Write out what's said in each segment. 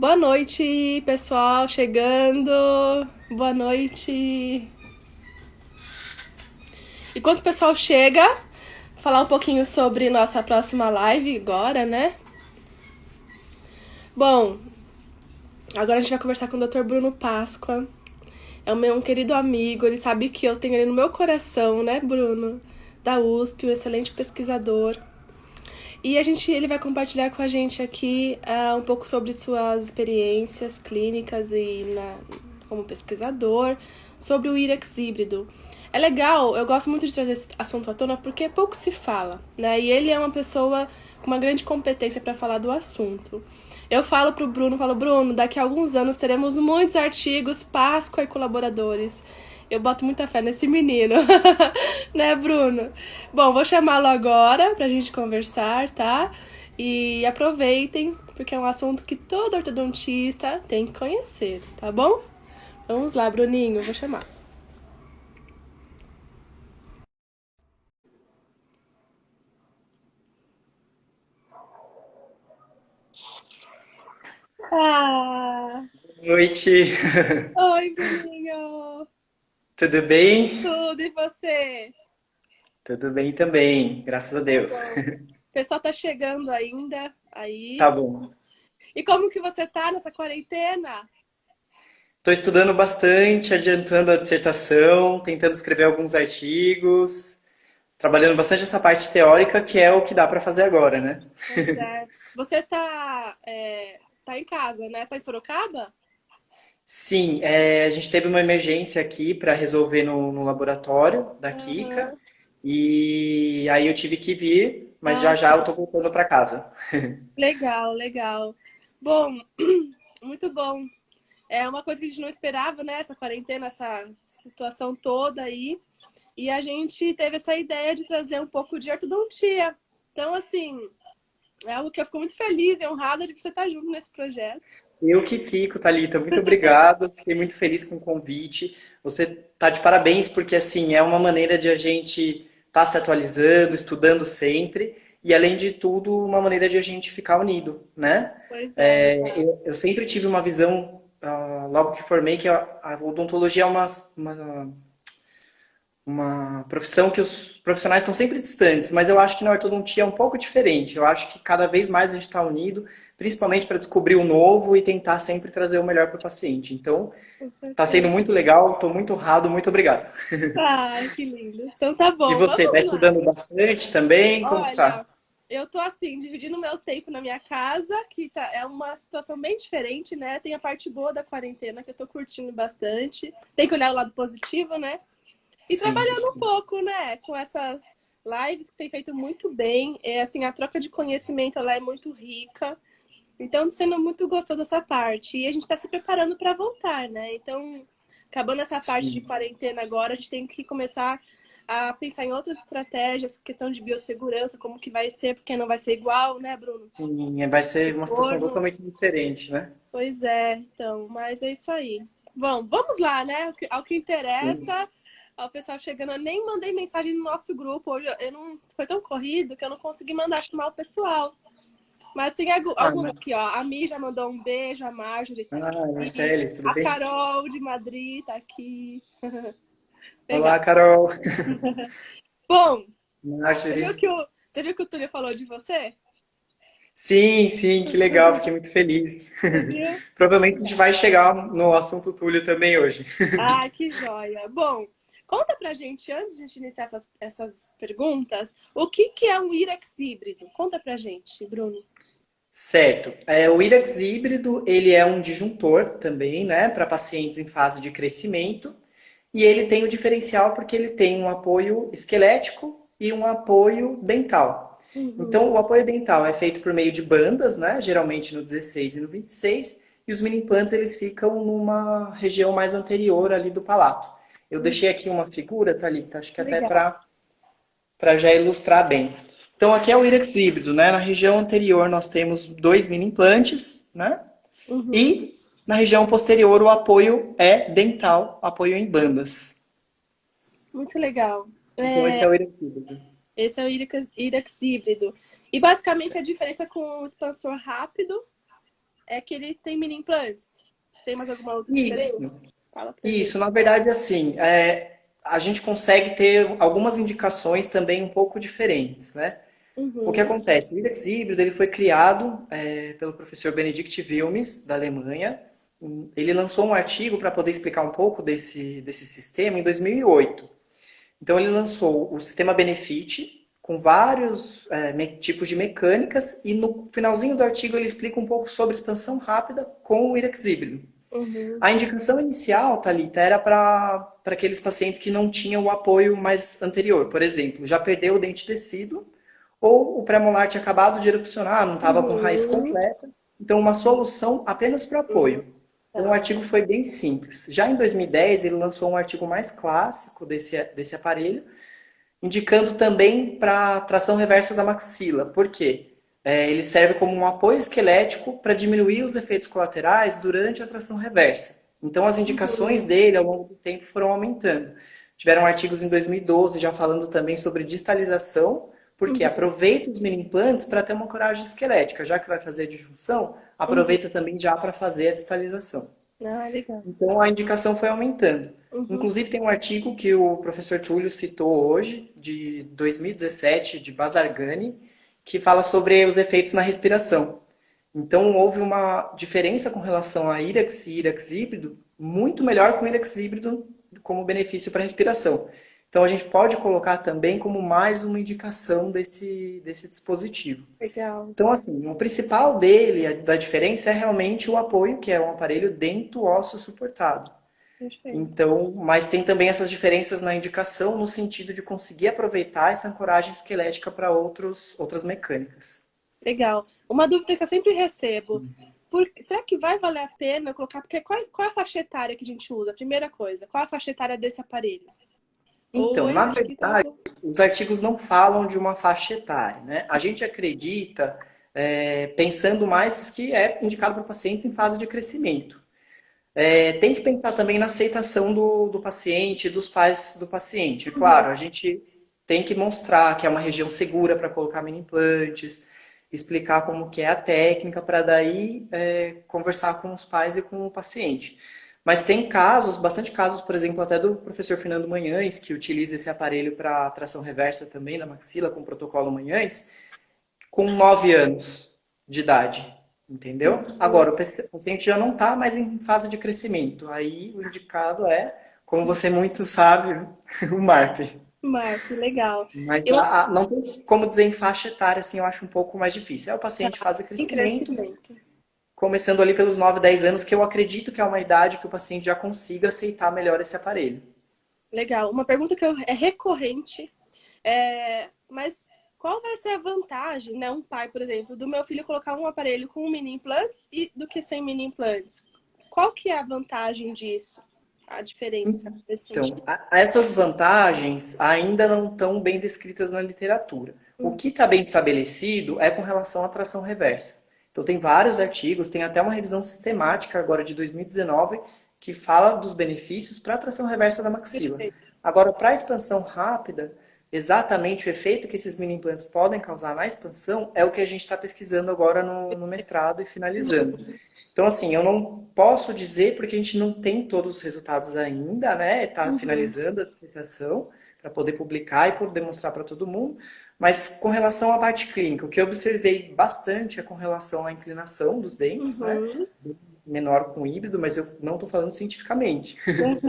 Boa noite, pessoal, chegando. Boa noite. Enquanto o pessoal chega, falar um pouquinho sobre nossa próxima live agora, né? Bom, agora a gente vai conversar com o Dr. Bruno Páscoa. É um querido amigo, ele sabe que eu tenho ele no meu coração, né, Bruno? Da USP, um excelente pesquisador. E ele vai compartilhar com a gente aqui um pouco sobre suas experiências clínicas como pesquisador, sobre o IREX híbrido. É legal, eu gosto muito de trazer esse assunto à tona porque pouco se fala, né? E ele é uma pessoa com uma grande competência para falar do assunto. Eu falo pro Bruno, Bruno, daqui a alguns anos teremos muitos artigos, Páscoa e colaboradores. Eu boto muita fé nesse menino. Né, Bruno? Bom, vou chamá-lo agora pra gente conversar, tá? E aproveitem, porque é um assunto que todo ortodontista tem que conhecer, tá bom? Vamos lá, Bruninho, vou chamar. Ah, Boa noite, oi, Bruninho. tudo bem? Tudo e você? Tudo bem também, graças a Tá Deus. bom. O pessoal tá chegando ainda Tá aí. bom. E como que você tá nessa quarentena? Estou estudando bastante, adiantando a dissertação, tentando escrever alguns artigos, trabalhando bastante essa parte teórica, que é o que dá para fazer agora, né? Pois é. Você tá em casa, né? Tá em Sorocaba? Sim, a gente teve uma emergência aqui para resolver no laboratório da Kika, Aham. e aí eu tive que vir, mas já Ah, já eu tô voltando para casa. legal, legal. Bom, muito bom. É uma coisa que a gente não esperava, né? Essa quarentena, essa situação toda aí. E a gente teve essa ideia de trazer um pouco de ortodontia. Então, assim, é algo que eu fico muito feliz e honrada de você estar junto nesse projeto. Eu que fico, Thalita. Muito obrigado. Fiquei muito feliz com o convite. Você tá de parabéns porque assim é uma maneira de a gente estar se atualizando, estudando sempre e além de tudo uma maneira de a gente ficar unido, né? Pois é, exato. Eu sempre tive uma visão logo que formei que a odontologia é uma profissão que os profissionais estão sempre distantes, mas eu acho que na ortodontia é um pouco diferente. Eu acho que cada vez mais a gente está unido, principalmente para descobrir o novo e tentar sempre trazer o melhor para o paciente. Então, Com está sendo certeza. muito legal, estou muito honrado, muito obrigado. Ai, que lindo. Então tá E bom, você, está vamos lá. estudando bastante também? Como que tá? Olha, eu tô assim, dividindo meu tempo na minha casa, é uma situação bem diferente, né? Tem a parte boa da quarentena, que eu tô curtindo bastante. Tem que olhar o lado positivo, né? E Sim, trabalhando um pouco, né? Com essas lives que tem feito muito bem. É assim, a troca de conhecimento ela é muito rica. Então, tá sendo muito gostoso essa parte. E a gente tá se preparando para voltar, né? Então, acabando essa parte de sim. quarentena agora, a gente tem que começar a pensar em outras estratégias, questão de biossegurança, como que vai ser, porque não vai ser igual, né, Bruno? Sim, vai ser uma situação Forno. totalmente diferente, né? Pois é, então, mas é isso aí. Bom, vamos lá, né? Ao que Sim. interessa. Ao pessoal chegando, eu nem mandei mensagem no nosso grupo hoje. Eu não foi tão corrido que eu não consegui mandar chamar o pessoal. Mas tem Ah, alguns aqui, ó. A Mi já mandou um beijo, a Marjorie tá aqui, Marcele, tudo a bem? Carol de Madrid tá aqui. Olá, Legal. Carol. Bom, você viu Marjorie. que você viu que o Túlio falou de você? Sim, sim, que legal, fiquei muito feliz. Você viu? Provavelmente a gente vai chegar no assunto Túlio também hoje. Ah, que joia. Bom, conta pra gente, antes de a gente iniciar essas perguntas, o que é um IREX híbrido? Conta pra gente, Bruno. Certo. O IRAX híbrido, ele é um disjuntor também, né, para pacientes em fase de crescimento, e ele tem o diferencial porque ele tem um apoio esquelético e um apoio dental. Então, Uhum. o apoio dental é feito por meio de bandas, né, geralmente no 16 e no 26, e os mini implantes eles ficam numa região mais anterior ali do palato. Eu deixei aqui uma figura, Thalita, acho que até Legal. para já ilustrar bem. Então, aqui é o írex híbrido, né? Na região anterior nós temos dois mini implantes, né? Uhum. E na região posterior o apoio é dental, apoio em bandas. Muito legal. Então, esse É, é o írex híbrido. esse é o IREX híbrido. E basicamente a diferença com o expansor rápido é que ele tem mini implantes. Tem mais alguma outra Isso, diferença? Fala pra isso. gente. Na verdade, assim, a gente consegue ter algumas indicações também um pouco diferentes, né? O que Uhum, acontece? O IDEX híbrido ele foi criado pelo professor Benedict Wilmes, da Alemanha. Ele lançou um artigo para poder explicar um pouco desse sistema em 2008. Então, ele lançou o sistema Benefit, com vários tipos de mecânicas, e no finalzinho do artigo ele explica um pouco sobre expansão rápida com o IDEX híbrido. uhum, A indicação inicial, Thalita, era para aqueles pacientes que não tinham o apoio mais anterior. Por exemplo, já perdeu o dente descido, ou o pré-molar tinha acabado de erupcionar, não estava com raiz uhum, completa. Então, uma solução apenas para uhum. apoio. Então, o Tá. artigo foi bem simples. Já em 2010, ele lançou um artigo mais clássico desse aparelho, indicando também para tração reversa da maxila. Por quê? Ele serve como um apoio esquelético para diminuir os efeitos colaterais durante a tração reversa. Então, as indicações Uhum, dele ao longo do tempo foram aumentando. Tiveram artigos em 2012 já falando também sobre distalização, porque uhum, aproveita os mini implantes para ter uma coragem esquelética, já que vai fazer a disjunção, uhum. aproveita também já para fazer a distalização. Ah, legal. Então a indicação foi aumentando. Uhum, Inclusive tem um artigo que o professor Túlio citou hoje, de 2017, de Bazargani, que fala sobre os efeitos na respiração. Então houve uma diferença com relação a IRAX e IRAX híbrido, muito melhor com o IRAX híbrido como benefício para a respiração. Então a gente pode colocar também como mais uma indicação desse dispositivo. legal. Então, assim, o principal dele, da diferença, é realmente o apoio, que é um aparelho dento ósseo suportado. Perfeito. Então, mas tem também essas diferenças na indicação, no sentido de conseguir aproveitar essa ancoragem esquelética para outras mecânicas. Legal. Uma dúvida que eu sempre recebo. Será que vai valer a pena eu colocar? Porque qual é a faixa etária que a gente usa? Primeira coisa, qual é a faixa etária desse aparelho? Então, Oi, na acho que verdade, travou. os artigos não falam de uma faixa etária, né? A gente acredita, pensando mais que é indicado para pacientes em fase de crescimento. Tem que pensar também na aceitação do paciente e dos pais do paciente. Uhum, Claro, a gente tem que mostrar que é uma região segura para colocar mini implantes, explicar como que é a técnica, para daí conversar com os pais e com o paciente. Mas tem casos, bastante casos, por exemplo, até do professor Fernando Manhães, que utiliza esse aparelho para tração reversa também na maxila, com o protocolo Manhães, com 9 anos de idade, entendeu? uhum. Agora, o paciente já não está mais em fase de crescimento. Aí o indicado é, como você muito sabe, o MARP. Marco, legal. Mas Eu não tem como dizer em faixa etária, assim, eu acho um pouco mais difícil. É o tá paciente em fase de em crescimento, crescimento. começando ali pelos 9, 10 anos, que eu acredito que é uma idade que o paciente já consiga aceitar melhor esse aparelho. Legal. Uma pergunta é recorrente, mas qual vai ser a vantagem, né? Um pai, por exemplo, do meu filho colocar um aparelho com mini implantes e do que sem mini implantes? Qual que é a vantagem disso? A diferença nesse Então, sentido? essas vantagens ainda não estão bem descritas na literatura. O Uhum. que está bem estabelecido é com relação à tração reversa. Então, tem vários artigos, tem até uma revisão sistemática agora de 2019 que fala dos benefícios para a tração reversa da maxila. Perfeito. Agora, para a expansão rápida, exatamente o efeito que esses mini implantes podem causar na expansão é o que a gente está pesquisando agora no mestrado e finalizando. Então, assim, eu não posso dizer porque a gente não tem todos os resultados ainda, né? Está Uhum. finalizando a dissertação para poder publicar e poder mostrar para todo mundo. Mas com relação à parte clínica, o que eu observei bastante é com relação à inclinação dos dentes, né? Uhum. Menor com híbrido, mas eu não estou falando cientificamente. Uhum.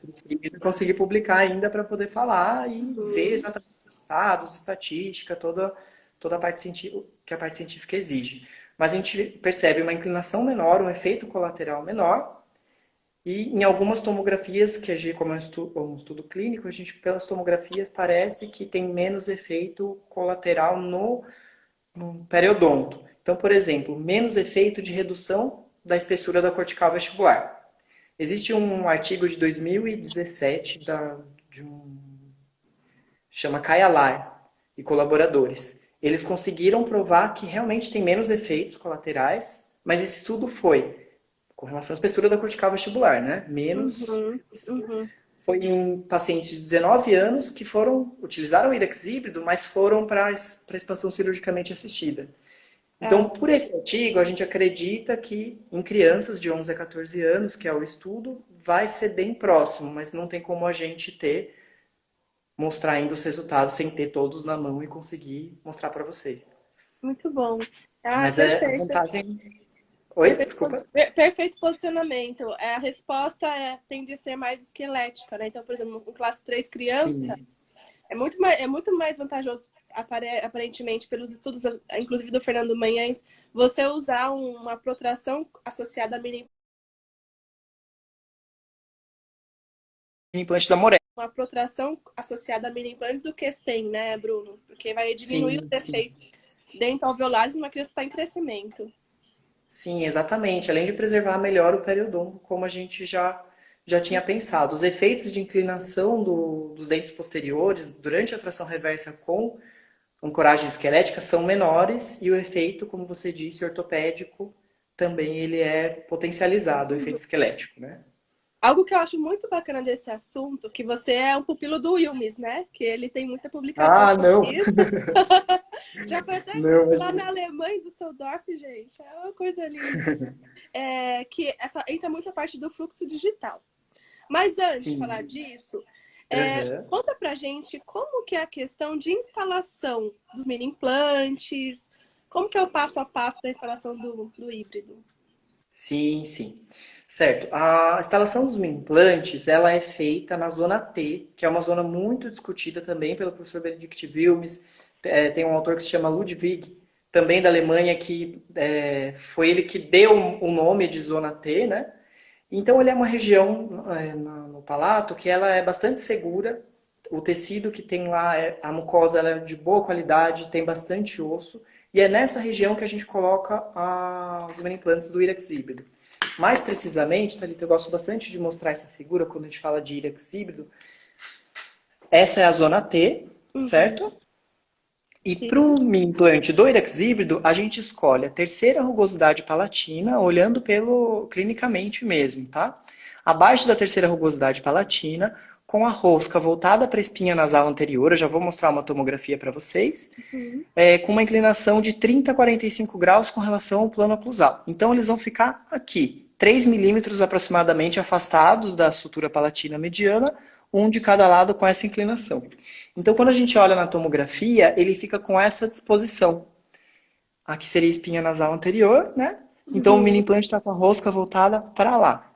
Preciso conseguir publicar ainda para poder falar e ver Uhum. exatamente os resultados, estatística, toda a parte científica que a parte científica exige. Mas a gente percebe uma inclinação menor, um efeito colateral menor, e em algumas tomografias, que a gente, como é um estudo clínico, a gente, pelas tomografias, parece que tem menos efeito colateral no periodonto. Então, por exemplo, menos efeito de redução da espessura da cortical vestibular. Existe um artigo de 2017 de um chama Kayalar e colaboradores. Eles conseguiram provar que realmente tem menos efeitos colaterais, mas esse estudo foi com relação à espessura da cortical vestibular, né? Menos Uhum. redução. Uhum. Foi em pacientes de 19 anos que utilizaram o IREX híbrido, mas foram para a expansão cirurgicamente assistida. Ah, Então, por esse artigo, a gente acredita que em crianças de 11 a 14 anos, que é o estudo, vai ser bem próximo, mas não tem como a gente mostrar ainda os resultados sem ter todos na mão e conseguir mostrar para vocês. muito bom. Ah, Mas é a perfeito. vantagem. Oi, desculpa. Perfeito posicionamento. A resposta tende a ser mais esquelética, né? Então, por exemplo, com classe 3 criança, Sim. é muito mais vantajoso, aparentemente, pelos estudos, inclusive do Fernando Manhães, você usar uma protração associada a mini, Implante da Moré. uma protração associada a mini implantes do que sem, né, Bruno? Porque vai diminuir os Sim, sim. efeitos dento-alveolares numa criança que está em crescimento. Sim, exatamente. Além de preservar melhor o periodonto, como a gente já tinha pensado. Os efeitos de inclinação dos dentes posteriores durante a tração reversa com ancoragem esquelética são menores e o efeito, como você disse, ortopédico, também ele é potencializado, o efeito esquelético, né? Algo que eu acho muito bacana desse assunto, que você é um pupilo do Wilmes, né? Que ele tem muita publicação Ah, sobre não, isso. Já foi até não, lá na imagina. Alemanha, do Düsseldorf, gente. É uma coisa linda. Que essa entra muito a parte do fluxo digital. Mas antes de falar Sim. disso, Aham. conta pra gente como que é a questão de instalação dos mini implantes, como que é o passo a passo da instalação do híbrido. Sim, sim. Certo. A instalação dos implantes, ela é feita na zona T, que é uma zona muito discutida também pelo professor Benedict Wilmes. Tem um autor que se chama Ludwig, também da Alemanha, que foi ele que deu o nome de zona T, né? Então, ele é uma região no palato que ela é bastante segura. O tecido que tem lá, a mucosa, ela é de boa qualidade, tem bastante osso. E é nessa região que a gente coloca os implantes do Irax híbrido. Mais precisamente, Thalita, eu gosto bastante de mostrar essa figura quando a gente fala de Irax híbrido. Essa é a zona T, Uhum, certo? E para sim. o implante do Irax híbrido, a gente escolhe a terceira rugosidade palatina, olhando pelo clinicamente mesmo, tá? Abaixo da terceira rugosidade palatina, com a rosca voltada para a espinha nasal anterior, eu já vou mostrar uma tomografia para vocês, Uhum, com uma inclinação de 30 a 45 graus com relação ao plano oclusal. Então, eles vão ficar aqui, 3 milímetros aproximadamente afastados da sutura palatina mediana, um de cada lado com essa inclinação. Então, quando a gente olha na tomografia, ele fica com essa disposição. Aqui seria a espinha nasal anterior, né? Então, o mini uhum. implante está com a rosca voltada para lá.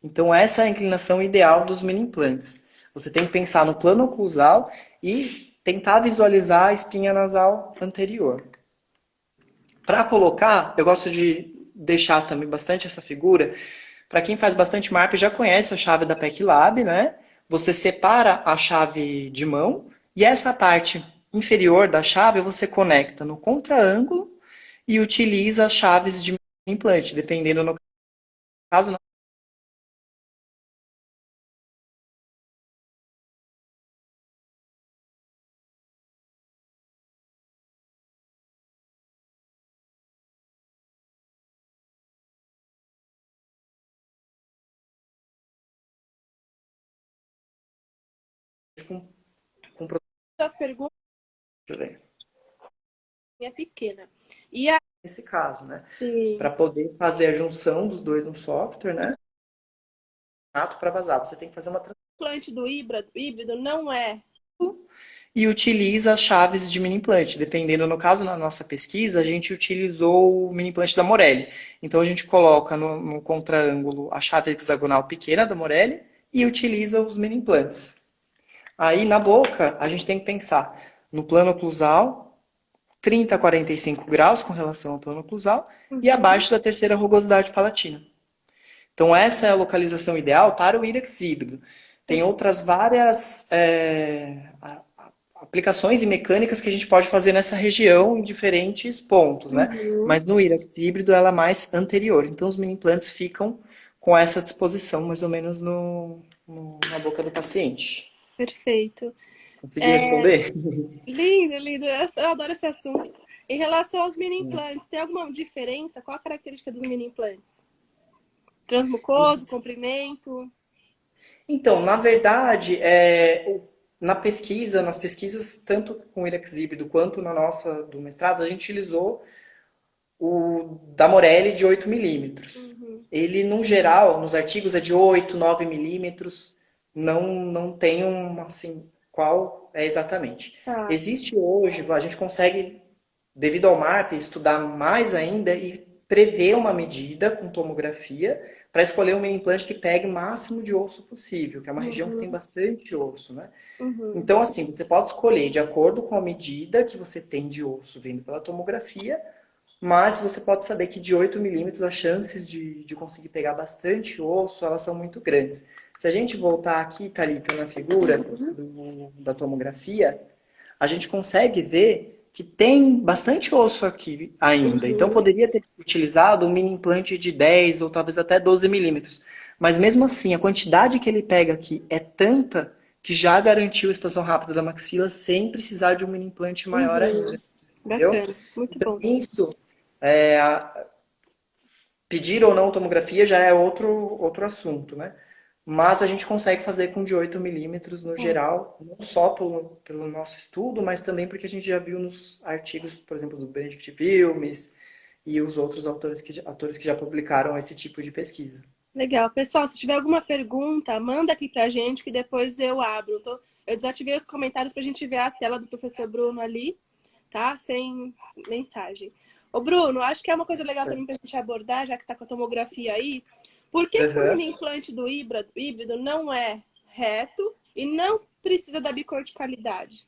Então, essa é a inclinação ideal dos mini implantes. Você tem que pensar no plano oclusal e tentar visualizar a espinha nasal anterior. Para colocar, eu gosto de deixar também bastante essa figura. Para quem faz bastante MARP já conhece a chave da PEC Lab, né? Você separa a chave de mão e essa parte inferior da chave você conecta no contraângulo e utiliza as chaves de implante, dependendo no caso. Com, com As perguntas é pequena. E nesse caso, né? Para assim, poder fazer a junção dos dois no software, né? Para vazar, você tem que fazer uma implante do híbrido não é. e utiliza as chaves de mini implante. Dependendo, no caso, na nossa pesquisa, a gente utilizou o mini implante da Morelli. Então, a gente coloca no contraângulo a chave hexagonal pequena da Morelli e utiliza os mini implantes. Aí, na boca, a gente tem que pensar no plano oclusal, 30 a 45 graus com relação ao plano oclusal, e Uhum. abaixo da terceira rugosidade palatina. Então, essa é a localização ideal para o írex híbrido. Tem outras várias aplicações e mecânicas que a gente pode fazer nessa região em diferentes pontos, né? Uhum. Mas no írex híbrido ela é mais anterior. Então, os mini implantes ficam com essa disposição mais ou menos na boca do paciente. Perfeito. Consegui responder? Lindo, lindo. Eu adoro esse assunto. Em relação aos mini implantes, tem alguma diferença? Qual a característica dos mini implantes? Transmucoso, comprimento? Então, na verdade, nas pesquisas, tanto com o Irax híbrido quanto na nossa do mestrado, a gente utilizou o da Morelli de 8 milímetros. Uhum. Ele, no geral, nos artigos é de 8, 9 milímetros. Não tem um, assim, qual é exatamente. Tá. Existe hoje, a gente consegue, devido ao MARP, estudar mais ainda e prever uma medida com tomografia para escolher um mini implante que pegue o máximo de osso possível, que é uma região que tem Uhum. bastante osso, né? Uhum. Então, assim, você pode escolher de acordo com a medida que você tem de osso vindo pela tomografia, mas você pode saber que de 8 milímetros as chances de conseguir pegar bastante osso, elas são muito grandes. Se a gente voltar aqui, Thalita, na figura da tomografia, a gente consegue ver que tem bastante osso aqui ainda. Então Uhum. poderia ter utilizado um mini implante de 10 ou talvez até 12 milímetros. Mas mesmo assim, a quantidade que ele pega aqui é tanta que já garantiu a expansão rápida da maxila sem precisar de um mini implante maior Uhum. ainda. Entendeu? Bacana. Muito Então, bom. isso, é, pedir ou não tomografia já é outro assunto, né? Mas a gente consegue fazer com de 8 milímetros no É. geral, não só pelo nosso estudo, mas também porque a gente já viu nos artigos, por exemplo, do Benedict Filmes e os outros autores que já publicaram esse tipo de pesquisa. Legal. Pessoal, se tiver alguma pergunta, manda aqui pra gente que depois eu abro. Eu desativei os comentários pra gente ver a tela do professor Bruno ali, tá? Sem mensagem. Ô, Bruno, acho que é uma coisa legal também pra gente abordar, já que está com a tomografia aí. Por que que o Uhum. mini implante do híbrido não é reto e não precisa da bicorticalidade?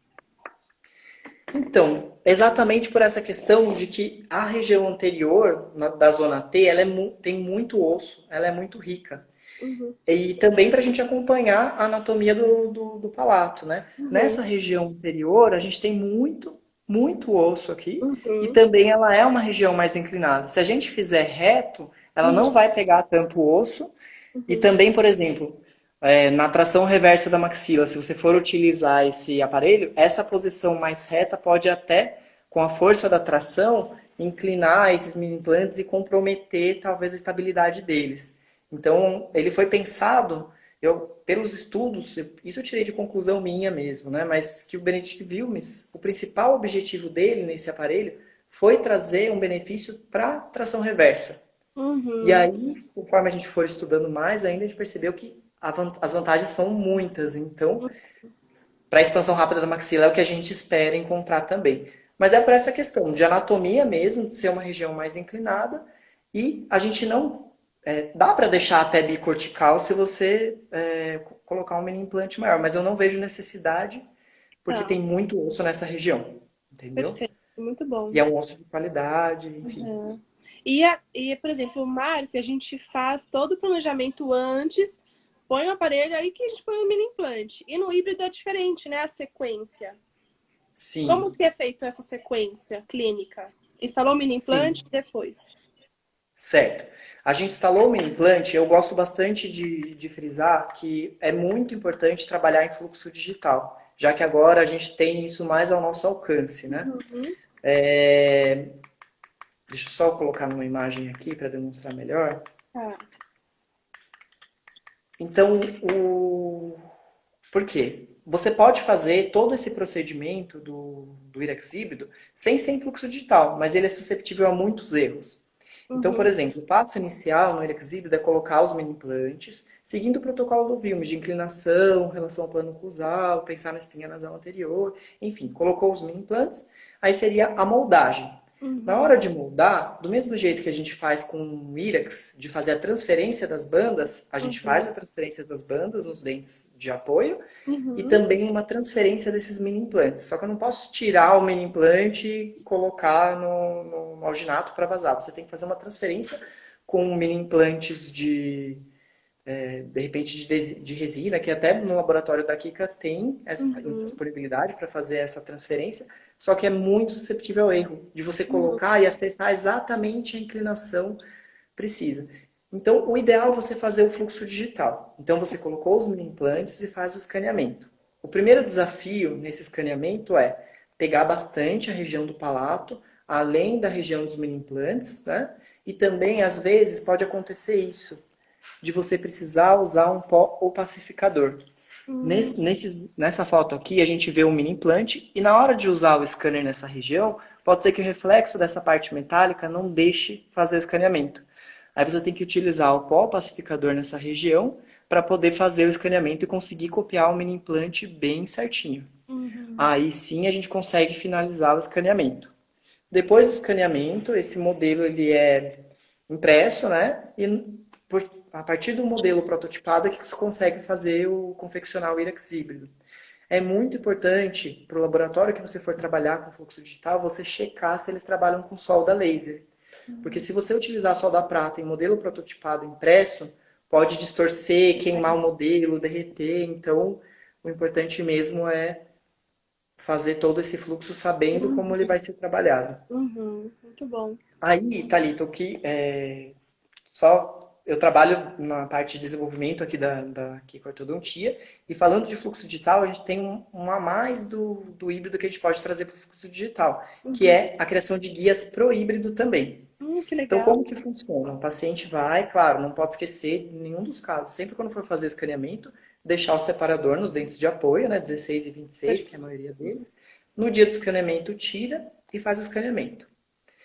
Então, exatamente por essa questão de que a região anterior da zona T, ela tem muito osso, ela é muito rica. Uhum. E também para a gente acompanhar a anatomia do palato, né? Uhum. Nessa região anterior, a gente tem muito osso aqui, e Uhum. também ela é uma região mais inclinada. Se a gente fizer reto, ela não Uhum. vai pegar tanto osso, e Uhum. também, por exemplo, na tração reversa da maxila, se você for utilizar esse aparelho, essa posição mais reta pode até, com a força da tração, inclinar esses mini implantes e comprometer talvez a estabilidade deles. Então, ele foi pensado, pelos estudos, isso eu tirei de conclusão minha mesmo, né? Mas que o Benedict Wilmes, o principal objetivo dele nesse aparelho foi trazer um benefício para tração reversa. E Uhum. aí, conforme a gente for estudando mais, ainda a gente percebeu que as vantagens são muitas. Então, para a expansão rápida da maxila é o que a gente espera encontrar também. Mas é por essa questão de anatomia mesmo, de ser uma região mais inclinada, e a gente não. Dá para deixar até bicortical se você colocar um mini implante maior, mas eu não vejo necessidade, porque Tá, tem muito osso nessa região, entendeu? perfeito. Muito bom. E é um osso de qualidade, enfim. Uhum. Por exemplo, o Mark, a gente faz todo o planejamento antes, põe o aparelho, aí que a gente põe o mini implante. E no híbrido é diferente, né? A sequência. Como Sim, que é feito essa sequência clínica? Instalou o mini implante sim. e depois. Certo. A gente instalou o mini implante, eu gosto bastante de frisar que é muito importante trabalhar em fluxo digital, já que agora a gente tem isso mais ao nosso alcance, né? Uhum. Deixa eu só colocar numa imagem aqui para demonstrar melhor. Tá. Então, por quê? Você pode fazer todo esse procedimento do IREX híbrido sem ser em fluxo digital, mas ele é susceptível a muitos erros. Então, por Uhum. exemplo, o passo inicial no Erexhibrid é colocar os mini implantes, seguindo o protocolo do Vilmes, de inclinação, relação ao plano oclusal, pensar na espinha nasal anterior, enfim, colocou os mini implantes, aí seria a moldagem. Na Uhum. hora de moldar, do mesmo jeito que a gente faz com o IREX, de fazer a transferência das bandas, a gente faz Uhum. a transferência das bandas nos dentes de apoio, e Uhum. também uma transferência desses mini implantes. Só que eu não posso tirar o mini implante e colocar no alginato para vazar. Você tem que fazer uma transferência com mini implantes de repente, de resina, que até no laboratório da Kika tem essa Uhum. disponibilidade para fazer essa transferência, só que é muito susceptível ao erro, de você Uhum. colocar e acertar exatamente a inclinação precisa. Então, o ideal é você fazer o fluxo digital. Então, você colocou os mini implantes e faz o escaneamento. O primeiro desafio nesse escaneamento é pegar bastante a região do palato, além da região dos mini implantes, né? E também, às vezes, pode acontecer isso, de você precisar usar um pó opacificador. Hum, Nessa foto aqui, a gente vê um mini implante e na hora de usar o scanner nessa região, pode ser que o reflexo dessa parte metálica não deixe fazer o escaneamento. Aí você tem que utilizar o pó pacificador nessa região para poder fazer o escaneamento e conseguir copiar o mini implante bem certinho. uhum. Aí sim a gente consegue finalizar o escaneamento. Depois do escaneamento, esse modelo ele é impresso, né? E a partir do modelo prototipado é que você consegue fazer confeccionar o IRAX híbrido. É muito importante para o laboratório que você for trabalhar com fluxo digital, você checar se eles trabalham com solda laser. Porque se você utilizar solda prata em modelo prototipado impresso, pode distorcer, queimar o modelo, derreter. Então, o importante mesmo é fazer todo esse fluxo sabendo como ele vai ser trabalhado. Uhum, muito bom. Aí, Thalita, o que só eu trabalho na parte de desenvolvimento aqui da Kiko Ortodontia, e falando de fluxo digital, a gente tem um a mais do híbrido que a gente pode trazer para o fluxo digital, que Uhum. é a criação de guias pro híbrido também. Que Então, legal. como que funciona? O paciente vai, claro, não pode esquecer em nenhum dos casos, sempre quando for fazer escaneamento, deixar o separador nos dentes de apoio, né, 16 e 26, que é a maioria deles. No dia do escaneamento, tira e faz o escaneamento.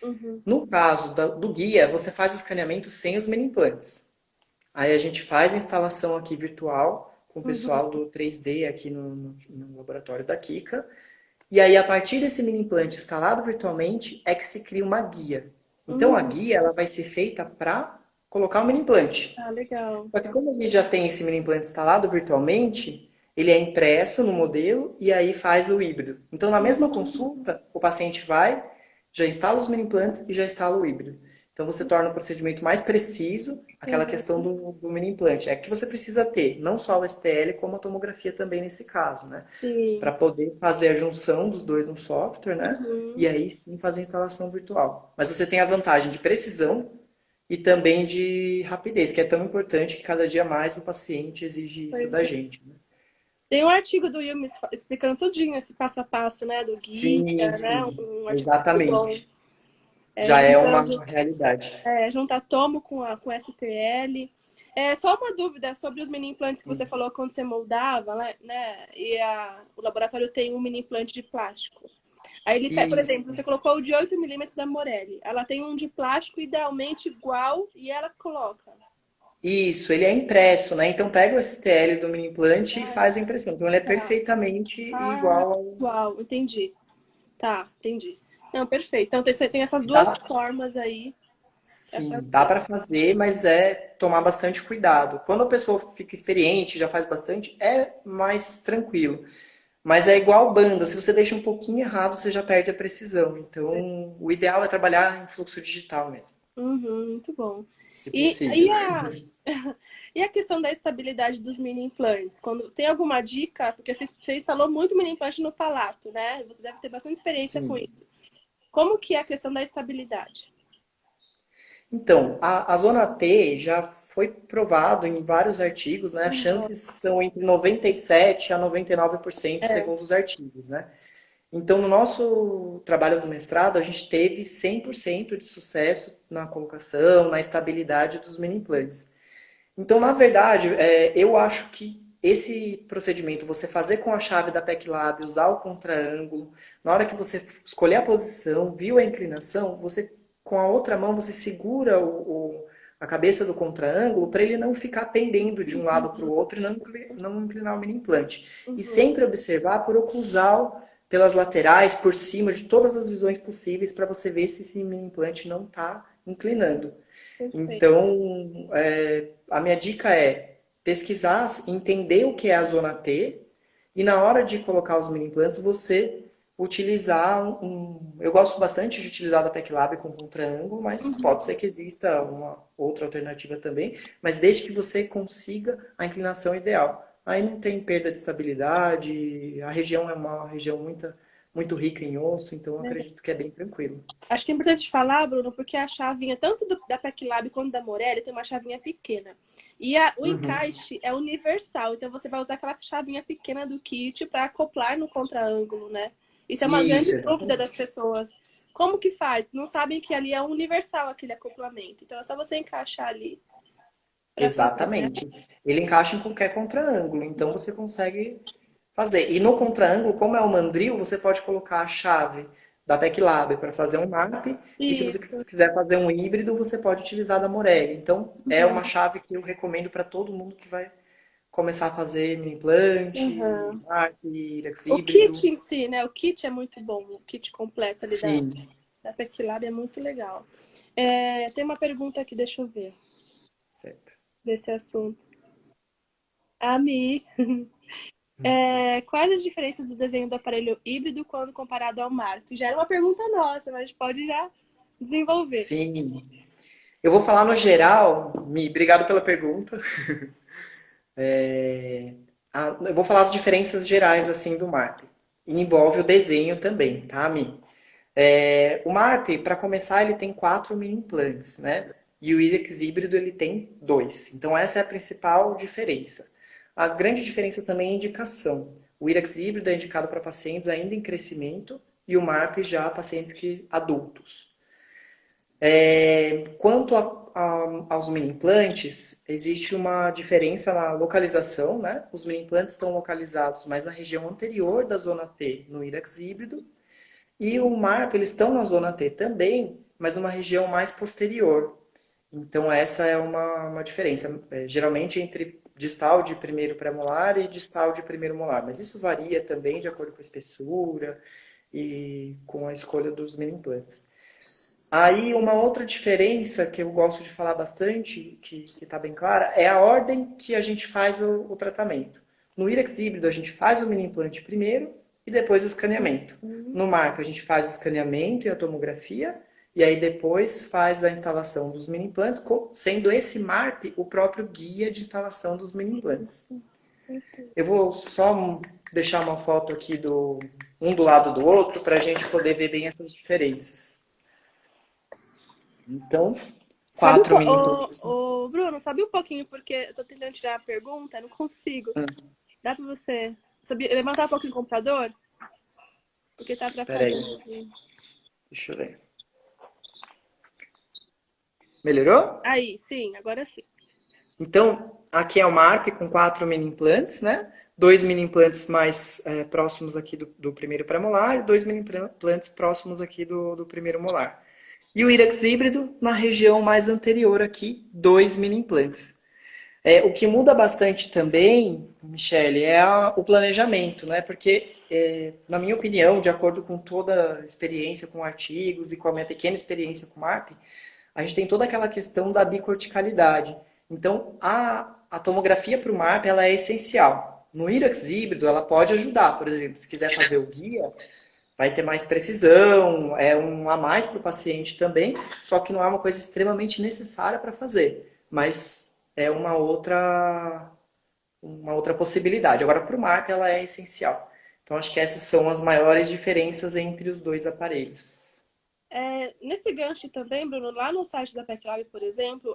Uhum. No caso do guia, você faz o escaneamento sem os mini implantes. Aí a gente faz a instalação aqui virtual com o Uhum. pessoal do 3D aqui no laboratório da Kika. E aí, a partir desse mini implante instalado virtualmente, é que se cria uma guia. Então, a Uhum. guia ela vai ser feita para colocar o mini implante. Ah, legal. Só que como a gente já tem esse mini implante instalado virtualmente, ele é impresso no modelo e aí faz o híbrido. Então, na mesma consulta, o paciente vai, já instala os mini implantes e já instala o híbrido. Então, você torna o procedimento mais preciso, aquela questão Uhum. do mini implante. É que você precisa ter não só o STL, como a tomografia também nesse caso, né? Sim. Para poder fazer a junção dos dois no software, né? E Uhum. aí sim fazer a instalação virtual. Mas você tem a vantagem de precisão e também de rapidez, que é tão importante que cada dia mais o paciente exige isso Pois da é. gente, né? Tem um artigo do Yumis explicando tudinho esse passo a passo, né, do guia, Sim, né, sim, um artigo muito bom. exatamente. Já é uma realidade. Juntar tomo com STL. É, só uma dúvida sobre os mini implantes que você falou quando você moldava, né? E o laboratório tem um mini implante de plástico. Aí ele, por E exemplo, você colocou o de 8 milímetros da Morelli. Ela tem um de plástico idealmente igual e ela coloca. isso, ele é impresso, né? Então pega o STL do mini implante e Ah, faz a impressão. Então ele é tá. perfeitamente Ah, igual ao. igual, entendi. Tá, entendi. Não, perfeito. Então você tem essas duas Dá, formas aí para sim, dá fazer. para fazer, mas é tomar bastante cuidado. Quando a pessoa fica experiente, já faz bastante, é mais tranquilo. Mas é igual banda, se você deixa um pouquinho errado, você já perde a precisão. Então, o ideal é trabalhar em fluxo digital mesmo, Uhum, muito bom. se E possível. e a questão da estabilidade dos mini implantes? Quando tem alguma dica? Porque você instalou muito mini implante no palato, né? Você deve ter bastante experiência com Sim. isso. Como que é a questão da estabilidade? Então, a zona T já foi provado em vários artigos, né? As Uhum. chances são entre 97 a 99%, É. segundo os artigos, né? Então, no nosso trabalho do mestrado, a gente teve 100% de sucesso na colocação, na estabilidade dos mini implantes. Então, na verdade, eu acho que esse procedimento, você fazer com a chave da PEC Lab, usar o contraângulo, na hora que você escolher a posição, viu a inclinação, você com a outra mão você segura a cabeça do contraângulo para ele não ficar pendendo de um lado para o outro e não inclinar o mini implante. E Uhum. sempre observar por oclusal, pelas laterais, por cima, de todas as visões possíveis para você ver se esse mini implante não está inclinando. Perfeito. Então, a minha dica é pesquisar, entender o que é a zona T e na hora de colocar os mini implantes você utilizar eu gosto bastante de utilizar da PECLab com contraângulo, mas Uhum. pode ser que exista uma outra alternativa também, mas desde que você consiga a inclinação ideal. Aí não tem perda de estabilidade, a região é uma região muito rica em osso, então eu acredito que é bem tranquilo. Acho que é importante falar, Bruno, porque a chavinha, tanto da PECLab quanto da Morelli, tem uma chavinha pequena. E o Uhum. encaixe é universal, então você vai usar aquela chavinha pequena do kit para acoplar no contraângulo, né? Isso é uma grande Isso, dúvida das exatamente. pessoas. Como que faz? Não sabem que ali é universal aquele acoplamento. Então é só você encaixar ali. para fazer, né? Exatamente. Ele encaixa em qualquer contraângulo, então você consegue fazer. E no contraângulo, como é o mandril, você pode colocar a chave da Backlab para fazer um map, e se você Isso. quiser fazer um híbrido, você pode utilizar da Morelli. Então, é uma Uhum. chave que eu recomendo para todo mundo que vai começar a fazer mini implante, Uhum. map, Irax O kit híbrido. em si, né? O kit é muito bom. O kit completo ali Sim, da Peclab é muito legal. Tem uma pergunta aqui, deixa eu ver, certo. desse assunto. A Mi, quais as diferenças do desenho do aparelho híbrido quando comparado ao Marco? Já era uma pergunta nossa, mas pode já desenvolver. Sim. Eu vou falar no geral, Mi, obrigado pela pergunta. Eu vou falar as diferenças gerais assim do MARP. E envolve o desenho também, tá, Mi? O MARP, para começar, ele tem 4 mini implantes, né? E o IRIX híbrido ele tem 2. Então essa é a principal diferença. A grande diferença também é a indicação. O IRIX híbrido é indicado para pacientes ainda em crescimento e o MARP já pacientes adultos. Quanto aos mini implantes, existe uma diferença na localização, né? Os mini implantes estão localizados mais na região anterior da zona T no IRAX híbrido e o MARP, eles estão na zona T também, mas numa região mais posterior. Então essa é uma diferença, geralmente entre distal de primeiro pré-molar e distal de primeiro molar, mas isso varia também de acordo com a espessura e com a escolha dos mini implantes. Aí, uma outra diferença que eu gosto de falar bastante, que está bem clara, é a ordem que a gente faz o tratamento. No IREX híbrido, a gente faz o mini implante primeiro e depois o escaneamento. Uhum. No MARP, a gente faz o escaneamento e a tomografia, e aí depois faz a instalação dos mini implantes, sendo esse MARP o próprio guia de instalação dos mini implantes. Eu vou só deixar uma foto aqui um do lado do outro para a gente poder ver bem essas diferenças. Então, Sabe quatro mini implantes. Bruno, sabe um pouquinho, porque eu tô tentando tirar a pergunta, não consigo. Dá pra você levantar um pouquinho o computador? Porque tá Espera aí, atrapalhando aqui. deixa eu ver. Melhorou? Aí, sim, agora sim. Então, aqui é uma ARP com 4 mini implantes, né? 2 mini implantes mais próximos aqui do primeiro premolar e 2 mini implantes próximos aqui do primeiro molar. E o IRAX híbrido na região mais anterior aqui, 2 mini implantes. O que muda bastante também, Michele, é o planejamento, né? Porque, na minha opinião, de acordo com toda a experiência com artigos e com a minha pequena experiência com MAP, a gente tem toda aquela questão da bicorticalidade. Então, a tomografia para o MAP ela é essencial. No IRAX híbrido, ela pode ajudar, por exemplo, se quiser fazer o guia, vai ter mais precisão, é um a mais para o paciente também, só que não é uma coisa extremamente necessária para fazer, mas é uma outra possibilidade. Agora, para o MAP, ela é essencial. Então, acho que essas são as maiores diferenças entre os dois aparelhos. Nesse gancho também, Bruno, lá no site da PECLAB, por exemplo,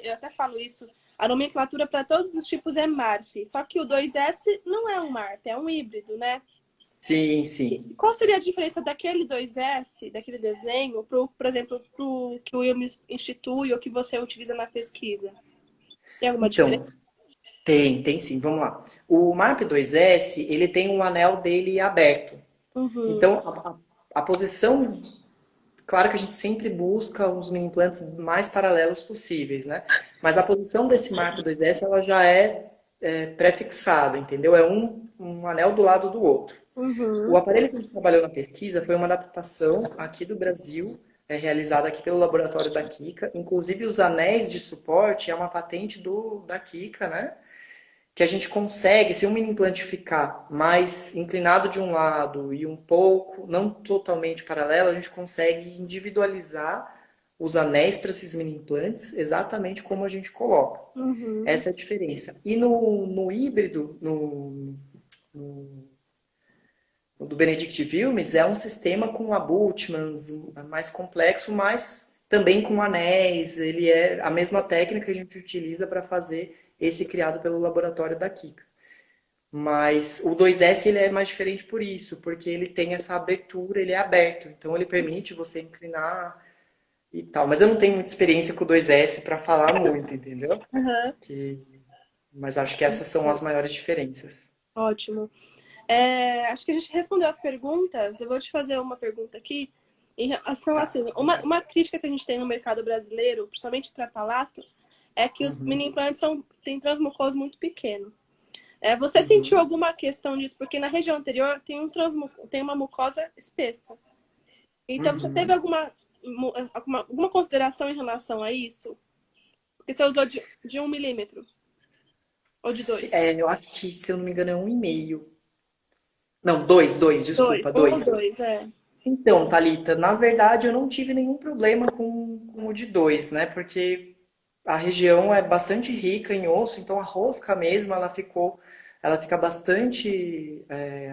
eu até falo isso, a nomenclatura para todos os tipos é MARP, só que o 2S não é um MARP, é um híbrido, né? Sim, sim. Qual seria a diferença daquele 2S, daquele desenho, por exemplo, pro que o Wilmes institui ou que você utiliza na pesquisa? Tem alguma Então, diferença? tem sim. Vamos lá. O MAP 2S, ele tem um anel dele aberto. Uhum. Então, a posição, claro que a gente sempre busca os mini implantes mais paralelos possíveis, né? Mas a posição desse MAP 2S, ela já é pré-fixada, entendeu? É um anel do lado do outro. O Uhum. aparelho que a gente trabalhou na pesquisa foi uma adaptação aqui do Brasil, realizada aqui pelo laboratório da Kika. Inclusive, os anéis de suporte é uma patente da Kika, né? Que a gente consegue, se um mini implante ficar mais inclinado de um lado e um pouco, não totalmente paralelo, a gente consegue individualizar os anéis para esses mini implantes exatamente como a gente coloca. Uhum. Essa é a diferença. E no híbrido, o do Benedict Wilmes é um sistema com abutments, mais complexo, mas também com anéis. Ele é a mesma técnica que a gente utiliza para fazer esse criado pelo laboratório da Kika. Mas o 2S ele é mais diferente por isso, porque ele tem essa abertura, ele é aberto. Então ele permite você inclinar e tal. Mas eu não tenho muita experiência com o 2S para falar muito, entendeu? Aham. Que... Mas acho que essas são as maiores diferenças. Ótimo. Acho que a gente respondeu as perguntas. Eu vou te fazer uma pergunta aqui. Em relação, Tá. assim, uma crítica que a gente tem no mercado brasileiro, principalmente para palato, é que os Uhum, mini implantes têm transmucoso muito pequeno. Você sentiu uhum, alguma questão disso? Porque na região anterior tem uma mucosa espessa. Então, você teve uhum. alguma consideração em relação a isso? Porque você usou de 1 milímetro ou de 2? Eu acho que, se eu não me engano, é 1,5. Não, dois, Dois, desculpa, um ou 2. dois, é. Então, Thalita, na verdade eu não tive nenhum problema com o de 2, né? Porque a região é bastante rica em osso, então a rosca mesmo, ela fica bastante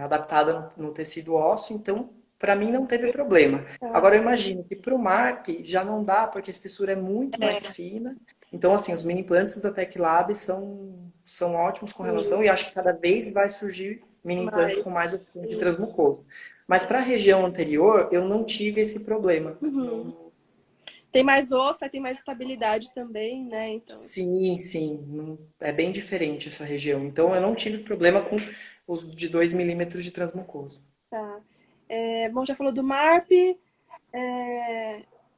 adaptada no tecido ósseo, então para mim não teve problema. Tá. Agora eu imagino que para o MARP já não dá, porque a espessura é muito mais É, fina. Então, assim, os mini implantes da Tech Lab são ótimos com relação, sim, e acho que cada vez vai surgir mini implantes com mas. mais opções de transmucoso. Mas para a região anterior, eu não tive esse problema. Uhum. Tem mais osso, aí tem mais estabilidade também, né? Então, Sim, sim, é bem diferente essa região. Então eu não tive problema com os de 2 milímetros de transmucoso. tá. Bom, já falou do MARP.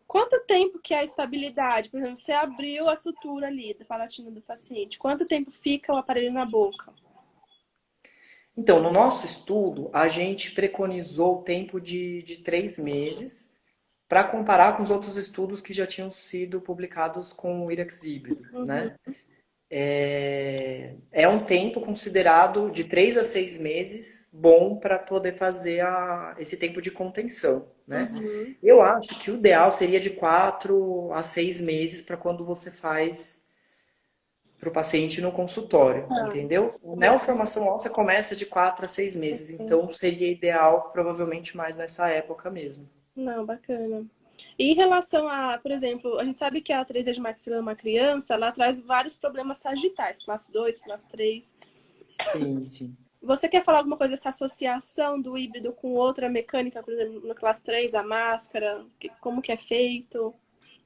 Quanto tempo que é a estabilidade? Por exemplo, você abriu a sutura ali da palatina do paciente. Quanto tempo fica o aparelho na boca? Então, no nosso estudo, a gente preconizou o tempo de 3 meses para comparar com os outros estudos que já tinham sido publicados com o IRAX híbrido, Uhum, né? É um tempo considerado de 3 a 6 meses bom para poder fazer esse tempo de contenção, né? uhum. Eu acho que o ideal seria de 4 a 6 meses para quando você faz para o paciente no consultório, Tá. entendeu? O Começar. neoformação óssea começa de 4 a 6 meses, então seria ideal provavelmente mais nessa época mesmo. Não, bacana. E em relação a, por exemplo, a gente sabe que a 3D de maxila numa criança, ela traz vários problemas sagitais, classe 2, classe 3. Sim, sim. Você quer falar alguma coisa dessa associação do híbrido com outra mecânica, por exemplo, no classe 3 a máscara, como que é feito?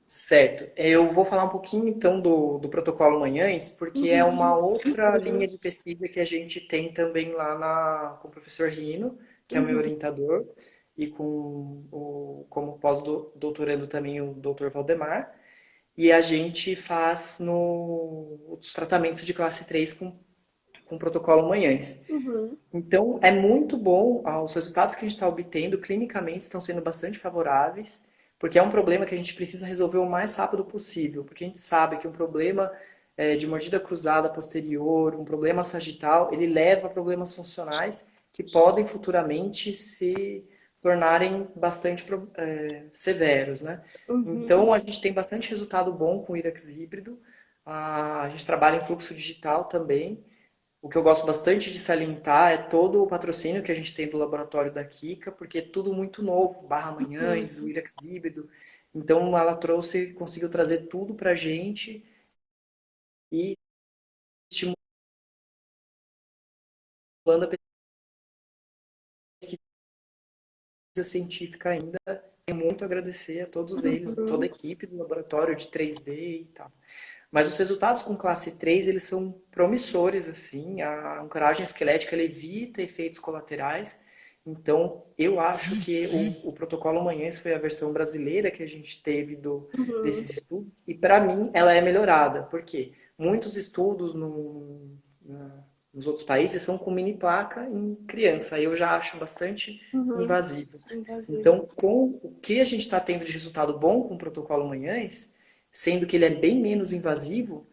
Certo. Eu vou falar um pouquinho então do protocolo Manhães, porque é uma Uhum. outra linha de pesquisa que a gente tem também lá com o professor Rino, que é o meu Uhum. orientador, e como pós-doutorando também o doutor Valdemar. E a gente faz os tratamentos de classe 3 com o protocolo Manhães. Uhum. Então, é muito bom, os resultados que a gente está obtendo clinicamente estão sendo bastante favoráveis, porque é um problema que a gente precisa resolver o mais rápido possível, porque a gente sabe que um problema de mordida cruzada posterior, um problema sagital, ele leva a problemas funcionais que podem futuramente se tornarem bastante severos, né? Uhum. Então, a gente tem bastante resultado bom com o IRAX híbrido, a gente trabalha em fluxo digital também. O que eu gosto bastante de salientar é todo o patrocínio que a gente tem do laboratório da Kika, porque é tudo muito novo, Barra Manhães, o Uhum. Irax híbrido. Então ela conseguiu trazer tudo para a gente e estimulando a pesquisa científica ainda. Tenho muito a agradecer a todos eles, toda a Uhum. equipe do laboratório de 3D e tal. Mas os resultados com classe 3, eles são promissores, assim, a ancoragem esquelética ela evita efeitos colaterais, então eu acho que o protocolo Manhães foi a versão brasileira que a gente teve Uhum. desses estudos, e para mim ela é melhorada, porque muitos estudos nos outros países são com mini placa em criança, aí eu já acho bastante Uhum. invasivo. Invasivo. Então, com o que a gente está tendo de resultado bom com o protocolo Manhães, sendo que ele é bem menos invasivo,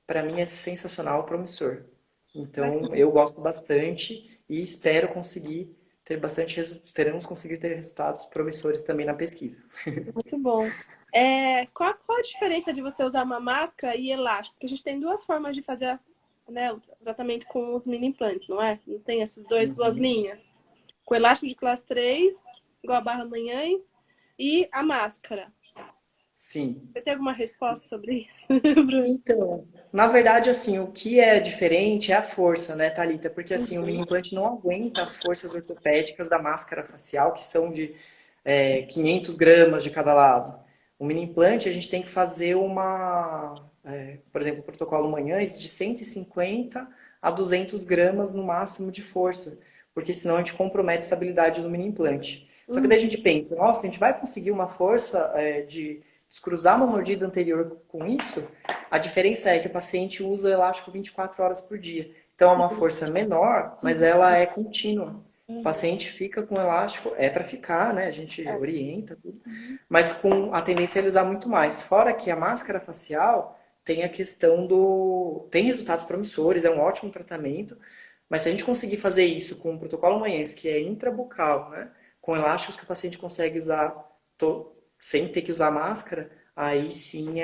para mim é sensacional, promissor. Então, Bacana. eu gosto bastante e espero conseguir ter esperamos conseguir ter resultados promissores também na pesquisa. Muito bom. Qual a diferença de você usar uma máscara e elástico? Porque a gente tem duas formas de fazer, né, o tratamento com os mini implantes, não é? Não tem essas duas Uhum. linhas. Com elástico de classe 3, igual a barra manhãs, e a máscara. Sim. Você tem alguma resposta sobre isso, Bruno? Então, na verdade, assim, o que é diferente é a força, né, Thalita? Porque assim, o mini Uhum. implante não aguenta as forças ortopédicas da máscara facial, que são de 500 gramas de cada lado. O mini implante, a gente tem que fazer por exemplo, o protocolo Manhães, de 150 a 200 gramas no máximo de força, porque senão a gente compromete a estabilidade do mini implante. Só que daí a gente pensa, nossa, a gente vai conseguir uma força de descruzar uma mordida anterior com isso? A diferença é que o paciente usa o elástico 24 horas por dia. Então é uma força menor, mas ela é contínua. O paciente fica com o elástico, é para ficar, né? A gente orienta tudo, mas com a tendência a ele usar muito mais. Fora que a máscara facial tem a questão do. Tem resultados promissores, é um ótimo tratamento, mas se a gente conseguir fazer isso com o protocolo Manhães, que é intrabucal, né? Com elásticos que o paciente consegue usar sem ter que usar máscara, aí sim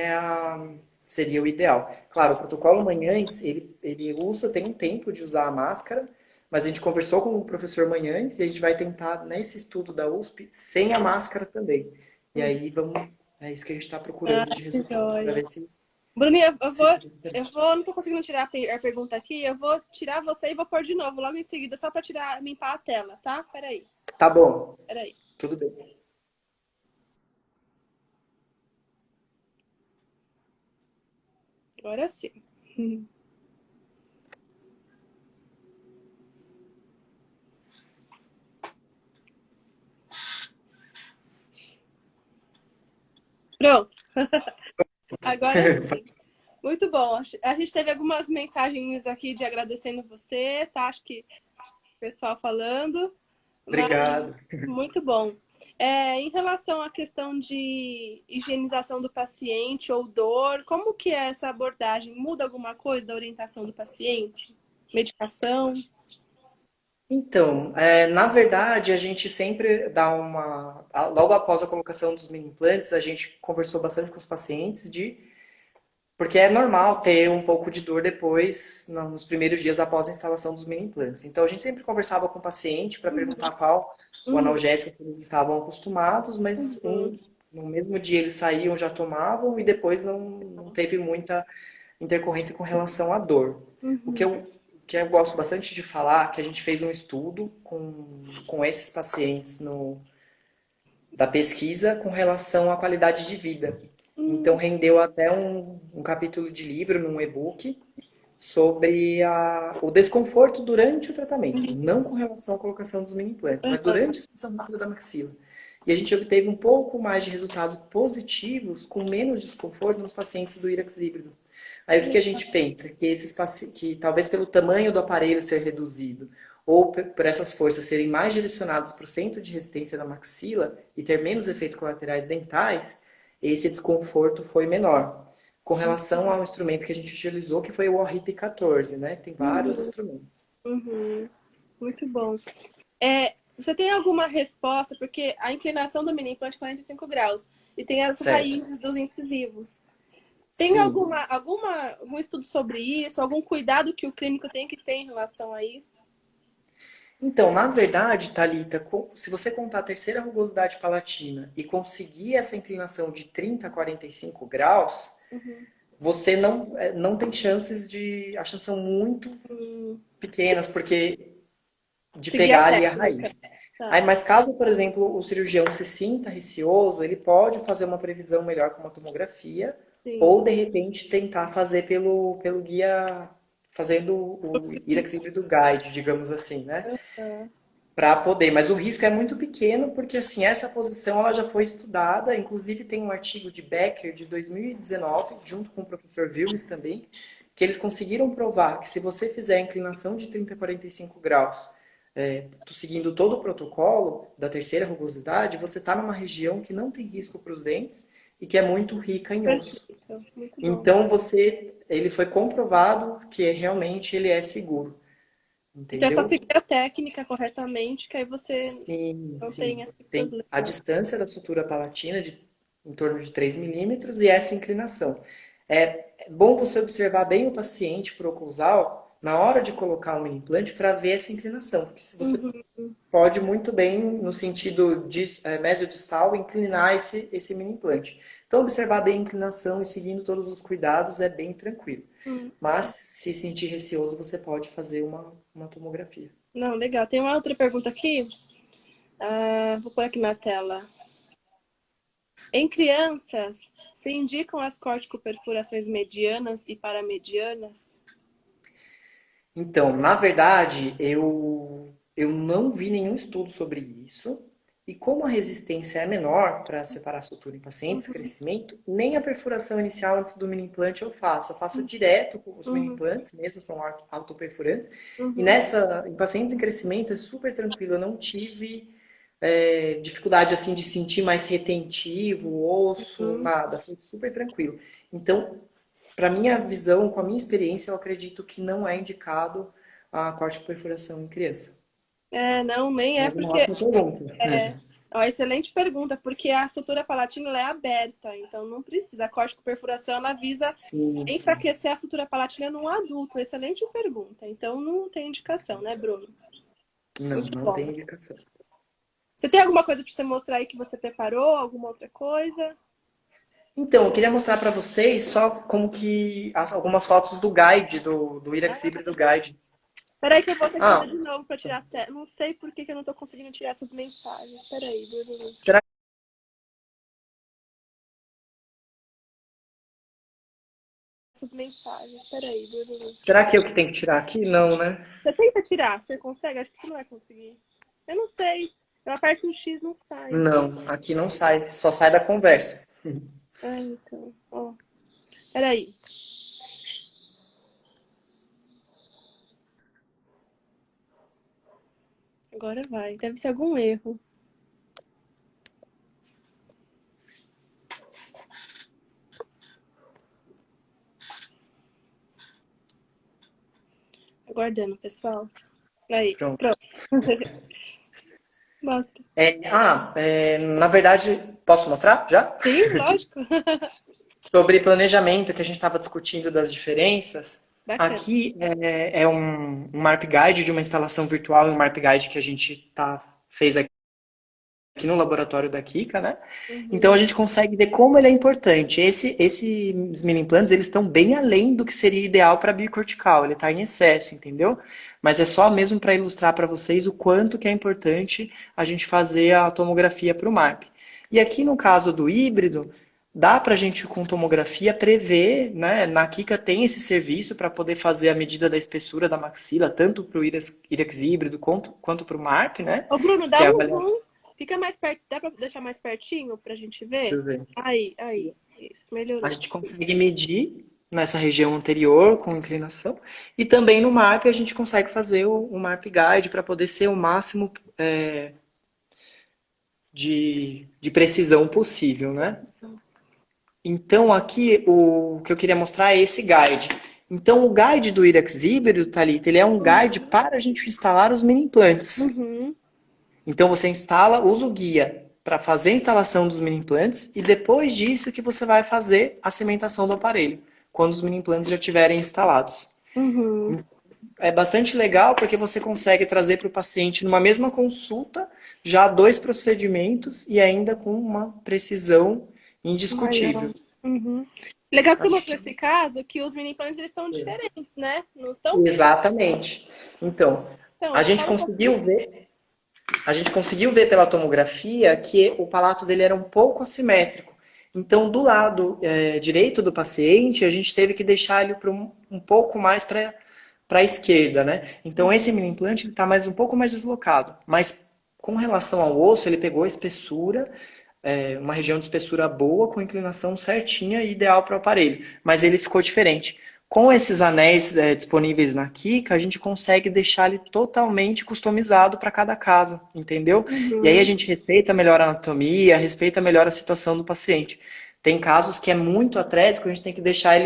seria o ideal. Claro, o protocolo Manhães, ele usa, tem um tempo de usar a máscara, mas a gente conversou com o professor Manhães e a gente vai tentar, nesse estudo da USP, sem a máscara também. E aí é isso que a gente está Ah, procurando de que resultado, para joia. ver se, Bruninha, se faz diferença. não tô conseguindo tirar a pergunta aqui. Eu vou tirar você e vou pôr de novo logo em seguida, só pra limpar a tela, tá? Peraí. Tá bom, Peraí. tudo bem. Agora sim. Pronto. Agora sim. Muito bom. A gente teve algumas mensagens aqui de agradecendo você, tá? Acho que o pessoal falando, Obrigado. mas muito bom. Em relação à questão de higienização do paciente ou dor, como que é essa abordagem? Muda alguma coisa da orientação do paciente? Medicação? Então, na verdade, a gente sempre dá logo após a colocação dos mini implantes, a gente conversou bastante com os pacientes porque é normal ter um pouco de dor depois, nos primeiros dias após a instalação dos mini implantes. Então, a gente sempre conversava com o paciente para perguntar qual o Uhum, analgésico que eles estavam acostumados, mas uhum, no mesmo dia eles saíam, já tomavam e depois não teve muita intercorrência com relação à dor. O que uhum, eu, o que eu gosto bastante de falar, que a gente fez um estudo com esses pacientes da pesquisa com relação à qualidade de vida. Então, uhum, rendeu até um capítulo de livro num e-book sobre o desconforto durante o tratamento, não com relação à colocação dos mini implantes, mas durante a expansão rápida da maxila. E a gente obteve um pouco mais de resultados positivos com menos desconforto nos pacientes do IRAX híbrido. Aí o que a gente pensa? Que que talvez pelo tamanho do aparelho ser reduzido, ou por essas forças serem mais direcionadas para o centro de resistência da maxila e ter menos efeitos colaterais dentais, esse desconforto foi menor. Com relação ao instrumento que a gente utilizou, que foi o ORIP 14, né? Tem vários uhum, instrumentos. uhum. Muito bom. Você tem alguma resposta? Porque a inclinação do mini implante é 45 graus e tem as Certo. raízes dos incisivos. Tem Sim. algum estudo sobre isso? Algum cuidado que o clínico tem que ter em relação a isso? Então, na verdade, Thalita, se você contar a terceira rugosidade palatina e conseguir essa inclinação de 30 a 45 graus, Uhum. você não tem chances de. As chances são muito Hum, pequenas, porque de seguir a pegar ali a técnica. raiz. Tá. Aí, mas caso, por exemplo, o cirurgião se sinta receoso, ele pode fazer uma previsão melhor com uma tomografia, Sim. ou de repente tentar fazer pelo guia, fazendo o Irax híbrido guide, digamos assim, né? Aham. Para poder, mas o risco é muito pequeno porque assim essa posição ela já foi estudada, inclusive tem um artigo de Becker de 2019, junto com o professor Wilmes também, que eles conseguiram provar que se você fizer a inclinação de 30 a 45 graus, seguindo todo o protocolo da terceira rugosidade, você está numa região que não tem risco para os dentes e que é muito rica em osso. Perfeito. Muito bom. Então ele foi comprovado que realmente ele é seguro, Então é só entendeu? seguir a técnica corretamente, que aí você Sim, não tem sim. esse Tem a problema. distância da sutura palatina em torno de 3 milímetros e essa inclinação. É bom você observar bem o paciente proclusal na hora de colocar um implante para ver essa inclinação, porque se você Uhum. pode muito bem, no sentido mesiodistal, inclinar esse mini implante. Então, observar bem a inclinação e seguindo todos os cuidados é bem tranquilo. Hum. Mas, se sentir receoso, você pode fazer uma tomografia. Não, legal. Tem uma outra pergunta aqui. Vou pôr aqui na tela. Em crianças, se indicam as corticoperfurações medianas e paramedianas? Então, na verdade, eu não vi nenhum estudo sobre isso. E como a resistência é menor para separar sutura em pacientes em Uhum, crescimento, nem a perfuração inicial antes do mini implante eu faço. Eu faço direto com os mini uhum, implantes, mesmo são autoperfurantes. E uhum, nessa, em pacientes em crescimento é super tranquilo. Eu não tive dificuldade assim de sentir mais retentivo, osso, uhum. nada. Foi super tranquilo. Então, para minha visão, com a minha experiência, eu acredito que não é indicado a corte de perfuração em criança. É, não, nem é Mas é uma porque ótima pergunta. é. Ó, excelente pergunta, porque a sutura palatina ela é aberta, então não precisa. A corte com perfuração ela visa Sim, sim. enfraquecer a sutura palatina no adulto. Excelente pergunta. Então não tem indicação, né, Bruno? Não, Muito não bom. tem indicação. Você tem alguma coisa para você mostrar aí que você preparou? Alguma outra coisa? Então, eu queria mostrar para vocês só como que algumas fotos do guide, do Irax Ah, Híbrido Guide. peraí que eu vou ter que fazer Ah, de novo para tirar até. Não sei por que eu não tô conseguindo tirar essas mensagens. Peraí, Bruno. será, Essas mensagens. Peraí, Bruno. será que eu que tenho que tirar aqui? Não, né? Você tenta tirar? Você consegue? Acho que você não vai conseguir. Eu não sei. Eu aperto um X não sai. Não, aqui não sai, só sai da conversa. Ah, então. Ó. Peraí. Agora vai. Deve ser algum erro. Aguardando, pessoal. Aí, Pronto. pronto. Mostra. Na verdade, posso mostrar já? Sim, lógico. Sobre planejamento que a gente estava discutindo das diferenças, Bacana. aqui é um MARP Guide de uma instalação virtual, um MARP Guide que a gente fez aqui no laboratório da Kika, né? Então a Uhum. gente consegue ver como ele é importante. Esses mini implantes, eles estão bem além do que seria ideal para bicortical, ele está em excesso, entendeu? Mas é só mesmo para ilustrar para vocês o quanto que é importante a gente fazer a tomografia para o MARP. E aqui no caso do híbrido, dá para a gente com tomografia prever, né? Na Kika tem esse serviço para poder fazer a medida da espessura da maxila, tanto para o IRAX híbrido quanto para o MARP, né? Ô, Bruno, Que dá é a um zoom. avaliação. Fica mais perto. Dá pra deixar mais pertinho pra gente Deixa ver? eu ver. Aí, aí. Isso, A melhorou. gente consegue medir nessa região anterior com inclinação e também no MARP a gente consegue fazer o MARP Guide para poder ser o máximo de precisão possível, né? Então aqui o que eu queria mostrar é esse guide. Então o guide do Irax híbrido, Thalita, ele é um guide Uhum. para a gente instalar os mini implantes. Uhum. Então você instala, usa o guia para fazer a instalação dos mini implantes e depois disso que você vai fazer a cimentação do aparelho, quando os mini implantes já estiverem instalados. Uhum. É bastante legal porque você consegue trazer para o paciente numa mesma consulta já dois procedimentos e ainda com uma precisão Maior. indiscutível. Uhum. Legal que você Acho mostrou que esse caso, que os mini planos eles estão diferentes, né? Não estão bem. exatamente. Então, Então, a gente fala um conseguiu pouquinho. ver, a gente conseguiu ver pela tomografia que o palato dele era um pouco assimétrico. Então, do lado direito do paciente, a gente teve que deixar ele um pouco mais para a esquerda, né? Então, esse mini implante está um pouco mais deslocado. Mas, com relação ao osso, ele pegou espessura, uma região de espessura boa, com inclinação certinha e ideal para o aparelho. Mas ele ficou diferente. Com esses anéis disponíveis na Kika, a gente consegue deixar ele totalmente customizado para cada caso, entendeu? E aí a Uhum. gente respeita melhor a anatomia, respeita melhor a situação do paciente. Tem casos que é muito atrésico, a gente tem que deixar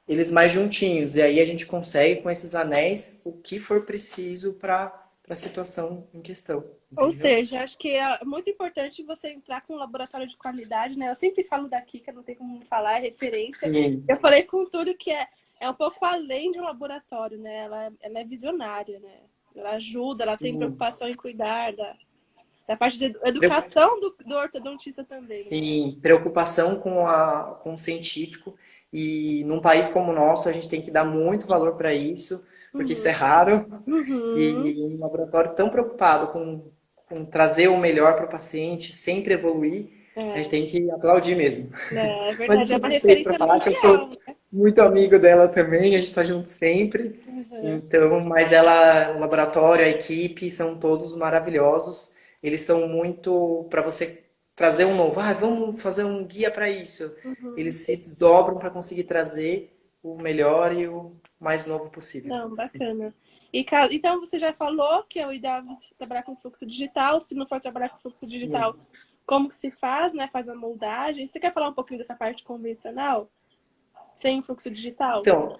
eles mais juntinhos. E aí a gente consegue, com esses anéis, o que for preciso para a situação em questão, Ou entendeu? seja, acho que é muito importante você entrar com um laboratório de qualidade, né? Eu sempre falo da Kika, não tem como não falar, é referência. Sim, Eu falei com tudo que é um pouco além de um laboratório, né? Ela é visionária, né? Ela ajuda, ela tem sim. preocupação em cuidar da parte de educação do ortodontista também, né? Sim, preocupação com o científico. E num país como o nosso, a gente tem que dar muito valor para isso, porque isso é Uhum. raro. Uhum. E um laboratório tão preocupado com trazer o melhor para o paciente, sempre evoluir, A gente É, tem que aplaudir mesmo. é Mas eu verdade, é sou uma suspeito para referência falar que eu mundial, sou né? muito amigo dela também, a gente está junto sempre. Uhum. Então, mas ela, o laboratório, a equipe, são todos maravilhosos. Eles são muito para você trazer um novo. Ah, vamos fazer um guia para isso. Eles Uhum. se desdobram para conseguir trazer o melhor e o mais novo possível. Não, bacana. Então você já falou que é o ideal é você trabalhar com fluxo digital. Se não for trabalhar com fluxo digital, Sim. como que se faz, né? Faz a moldagem. Você quer falar um pouquinho dessa parte convencional, sem fluxo digital? Então,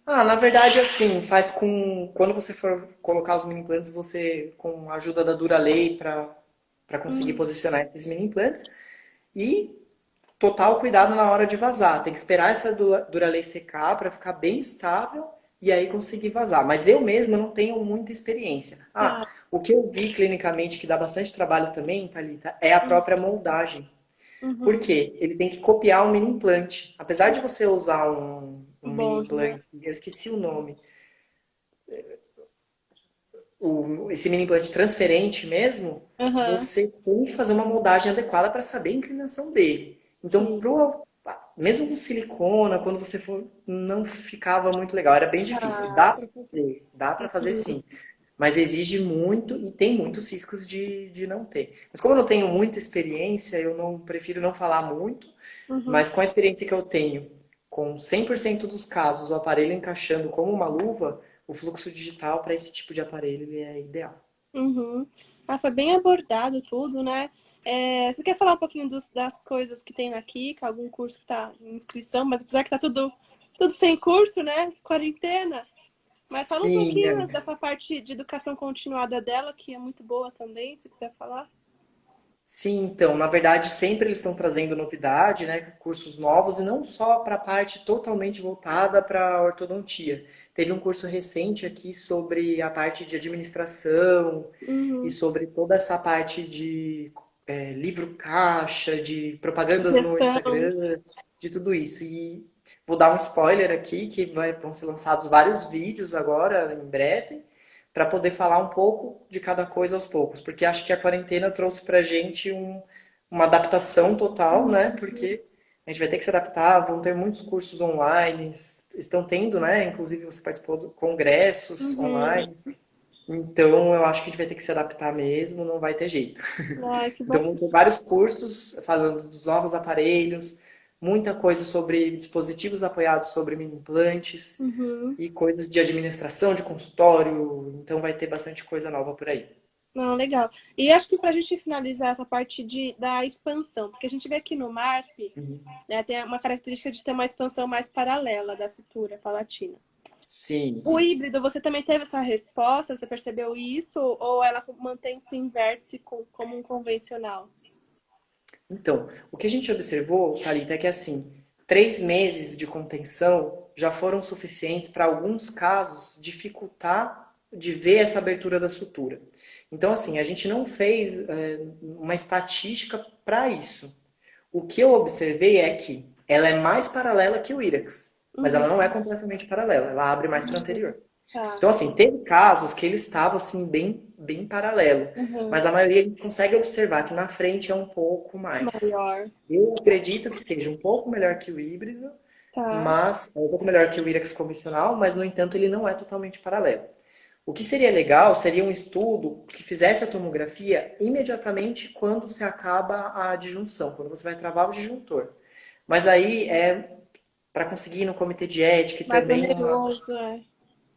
na verdade, assim, faz com. Quando você for colocar os mini implantes, você, com a ajuda da Duralei para conseguir Uhum. posicionar esses mini implantes. E total cuidado na hora de vazar. Tem que esperar essa Duralei secar para ficar bem estável e aí conseguir vazar. Mas eu mesmo não tenho muita experiência. Tá. O que eu vi clinicamente que dá bastante trabalho também, Thalita, é a própria moldagem. Por Uhum. quê? Ele tem que copiar um mini implante. Apesar de você usar um mini Bom, né? implante, eu esqueci o nome, esse mini implante transferente mesmo, Aham. você tem que fazer uma moldagem adequada para saber a inclinação dele. Então, Sim. mesmo com silicona, quando você for, não ficava muito legal, era bem difícil. Tá. Dá para fazer Uhum. sim, mas exige muito e tem muitos riscos de não ter. Mas como eu não tenho muita experiência, eu não prefiro não falar muito, Uhum. mas com a experiência que eu tenho, com 100% dos casos, o aparelho encaixando como uma luva, o fluxo digital para esse tipo de aparelho ele é ideal. Uhum. Ah, foi bem abordado tudo, né? Você quer falar um pouquinho das coisas que tem na Kika, algum curso que está em inscrição, mas apesar que tá tudo sem curso, né? Quarentena. Mas fala um Sim, pouquinho dessa parte de educação continuada dela, que é muito boa também, se quiser falar. sim, então, na verdade, sempre eles estão trazendo novidade, né, cursos novos, e não só para a parte totalmente voltada para a ortodontia. Teve um curso recente aqui sobre a parte de administração e Uhum. sobre toda essa parte de livro caixa, de propagandas no Gestão. Instagram, de tudo isso. E vou dar um spoiler aqui, que vão ser lançados vários vídeos agora, em breve, para poder falar um pouco de cada coisa aos poucos, porque acho que a quarentena trouxe para a gente uma adaptação total, né? Porque a gente vai ter que se adaptar, vão ter muitos cursos online, estão tendo, né? Inclusive você participou de congressos Uhum. online, então eu acho que a gente vai ter que se adaptar mesmo, não vai ter jeito. Ai, que Então bom. vão ter vários cursos falando dos novos aparelhos, muita coisa sobre dispositivos apoiados sobre mini implantes Uhum. e coisas de administração de consultório, então vai ter bastante coisa nova por aí. Não, legal. E acho que para a gente finalizar essa parte da expansão, porque a gente vê aqui no MARP, Uhum. né, tem uma característica de ter uma expansão mais paralela da sutura palatina. Sim, O sim. híbrido, você também teve essa resposta? Você percebeu isso? Ou ela mantém-se inverte como um convencional? Então, o que a gente observou, Thalita, é que assim, 3 meses de contenção já foram suficientes para alguns casos dificultar de ver essa abertura da sutura. Então, assim, a gente não fez uma estatística para isso. O que eu observei é que ela é mais paralela que o IRAX, mas ela Uhum. não é completamente paralela, ela abre mais para anterior. Tá. Então, assim, teve casos que ele estava assim bem paralelo, Uhum. mas a maioria a gente consegue observar que na frente é um pouco mais. Maior. Eu acredito que seja um pouco melhor que o híbrido, Tá. mas é um pouco melhor que o IRAX convencional, mas no entanto ele não é totalmente paralelo. O que seria legal seria um estudo que fizesse a tomografia imediatamente quando se acaba a disjunção, quando você vai travar o disjuntor. Mas aí é para conseguir no comitê de ética e Mais também oneroso,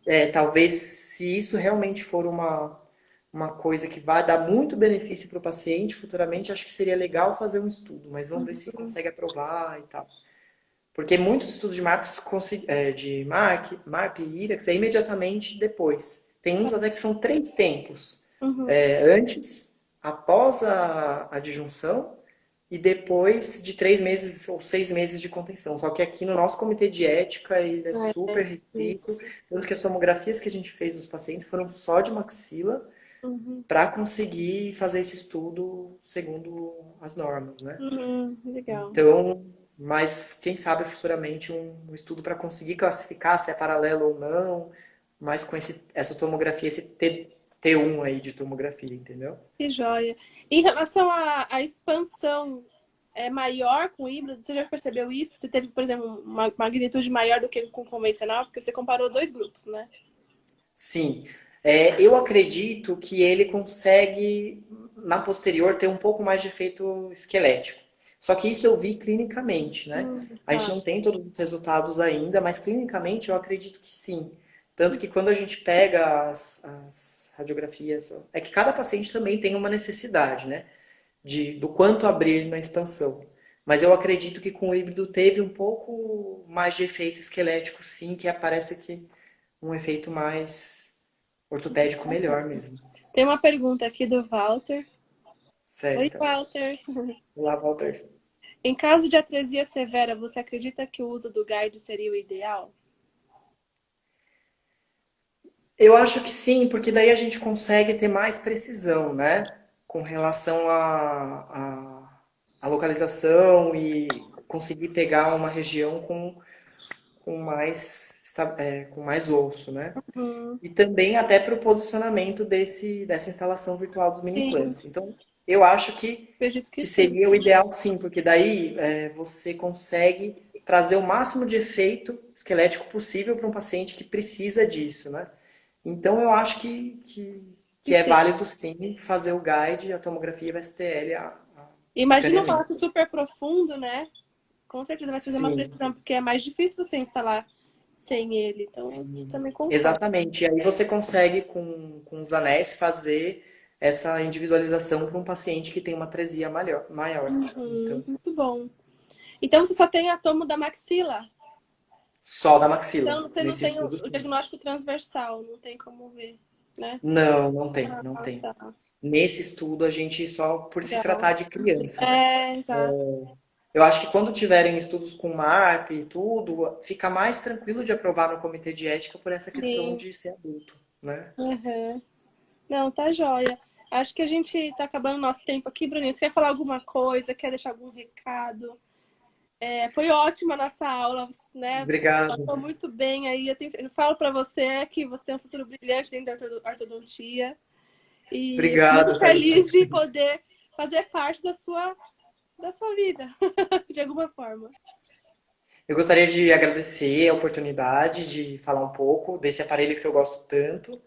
é. talvez se isso realmente for uma coisa que vai dar muito benefício para o paciente futuramente, acho que seria legal fazer um estudo, mas vamos ver se Uhum. consegue aprovar e tal. Porque muitos estudos de MARP e IRAX é imediatamente depois. Tem uns até que são 3 tempos. Uhum. Antes, após a disjunção e depois de 3 meses ou 6 meses de contenção. Só que aqui no nosso comitê de ética ele é É, super restrito, isso. tanto que as tomografias que a gente fez dos pacientes foram só de maxila Uhum. para conseguir fazer esse estudo segundo as normas, né? Uhum. Legal. Então, mas quem sabe futuramente um estudo para conseguir classificar se é paralelo ou não, mas com essa tomografia, esse T1 aí de tomografia, entendeu? Que joia. Em relação à expansão é maior com híbrido? Você já percebeu isso? Você teve, por exemplo, uma magnitude maior do que com convencional? Porque você comparou dois grupos, né? Sim. Eu acredito que ele consegue, na posterior, ter um pouco mais de efeito esquelético. Só que isso eu vi clinicamente, né? A gente Tá. não tem todos os resultados ainda, mas clinicamente eu acredito que sim. Tanto que quando a gente pega as radiografias, é que cada paciente também tem uma necessidade, né? Do quanto abrir na expansão. Mas eu acredito que com o híbrido teve um pouco mais de efeito esquelético, sim, que aparece que um efeito mais ortopédico melhor mesmo. Tem uma pergunta aqui do Walter. Oi, Certo. Walter. Olá, Walter. Em caso de atresia severa, você acredita que o uso do guide seria o ideal? Eu acho que sim, porque daí a gente consegue ter mais precisão, né? Com relação à localização e conseguir pegar uma região com mais osso, né? Hum, E também até para o posicionamento dessa instalação virtual dos mini sim, implantes. Então, eu acho acredito que que sim. seria o ideal sim, porque daí você consegue trazer o máximo de efeito esquelético possível para um paciente que precisa disso, né? Então, eu acho Que que é sim. válido sim fazer o guide, a tomografia e o STL, Imagina um escaneamento. malato super profundo, né? Com certeza vai trazer uma Sim, precisão, porque é mais difícil você instalar sem ele. Então, sim, também concordo. exatamente. E aí você consegue, com os anéis, fazer essa individualização para um paciente que tem uma atresia maior. Então, Muito bom. Então, você só tem a tomo da maxila. só da maxila. Então, você não Nesse tem estudo, o sim. diagnóstico transversal, não tem como ver, né? Não, não tem, não Ah, tem. tá. Nesse estudo, a gente só, por se Legal. tratar de criança, né? É, exato. Eu acho que quando tiverem estudos com MARP e tudo, fica mais tranquilo de aprovar no comitê de ética por essa questão Sim. de ser adulto, né? Uhum. Não, tá joia. Acho que a gente tá acabando o nosso tempo aqui, Bruninho. Você quer falar alguma coisa? Quer deixar algum recado? É, foi ótima a nossa aula, né? Obrigado. Passou muito bem aí. Eu falo para você que você tem um futuro brilhante dentro da ortodontia. E eu tô muito Obrigado, Thalita. feliz de poder fazer parte da sua vida, de alguma forma. Eu gostaria de agradecer a oportunidade de falar um pouco desse aparelho que eu gosto tanto.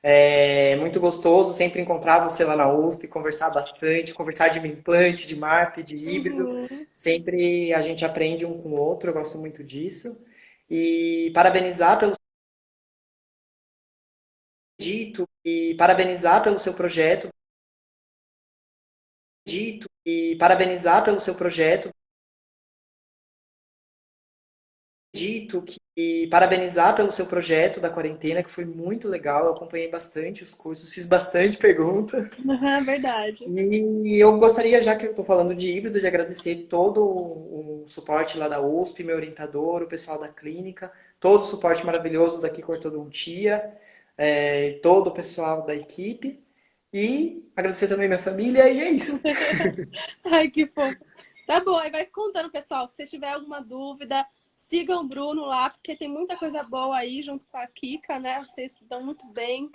É muito gostoso sempre encontrar você lá na USP, conversar bastante, conversar de implante, de MARP, de híbrido. Uhum. Sempre a gente aprende um com o outro, eu gosto muito disso. E parabenizar pelo dito e parabenizar pelo seu projeto, dito e parabenizar pelo seu projeto, dito que e parabenizar pelo seu projeto da quarentena, que foi muito legal. Eu acompanhei bastante os cursos, fiz bastante pergunta. Uhum, verdade. E eu gostaria, já que eu estou falando de híbrido, de agradecer todo o suporte lá da USP, meu orientador, o pessoal da clínica, todo o suporte maravilhoso da Kiko Ortodontia, todo o pessoal da equipe. E agradecer também minha família, e é isso. Ai, que fofo. Tá bom, aí vai contando, pessoal. Se tiver alguma dúvida, sigam o Bruno lá, porque tem muita coisa boa aí junto com a Kika, né? Vocês estão muito bem.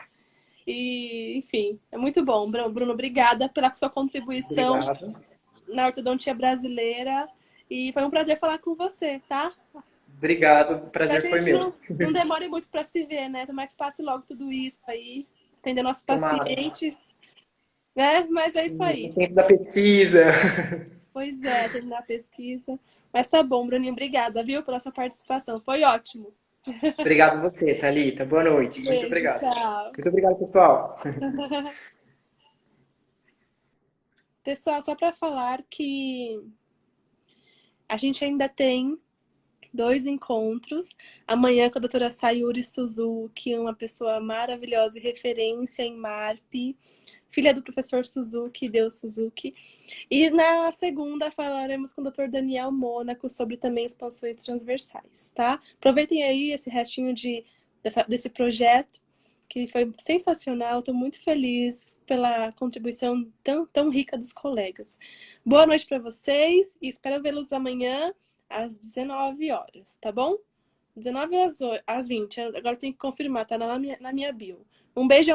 E, enfim, é muito bom. Bruno, obrigada pela sua contribuição Obrigado. na ortodontia brasileira. E foi um prazer falar com você, tá? Obrigado, o Espero que prazer a foi gente meu. não demore muito para se ver, né? Tomara que passe logo tudo isso aí, atender nossos Tomara. pacientes, né? Mas é isso Sim, esse aí. tempo da pesquisa. Pois é, terminar a pesquisa. Mas tá bom, Bruninho, obrigada, viu, pela sua participação. Foi ótimo. Obrigado você, Thalita. Boa noite. Muito Beijo, obrigado. tchau. Muito obrigado, pessoal. Pessoal, só para falar que a gente ainda tem dois encontros. Amanhã com a doutora Sayuri Suzuki, uma pessoa maravilhosa e referência em MARP, filha do professor Suzuki, Deus Suzuki. E na segunda falaremos com o Dr. Daniel Mônaco sobre também expansões transversais, tá? Aproveitem aí esse restinho desse projeto, que foi sensacional. Estou muito feliz pela contribuição tão rica dos colegas. Boa noite para vocês e espero vê-los amanhã às 19 horas, tá bom? 19 às 20. Agora tem que confirmar, tá na minha bio. Um beijo.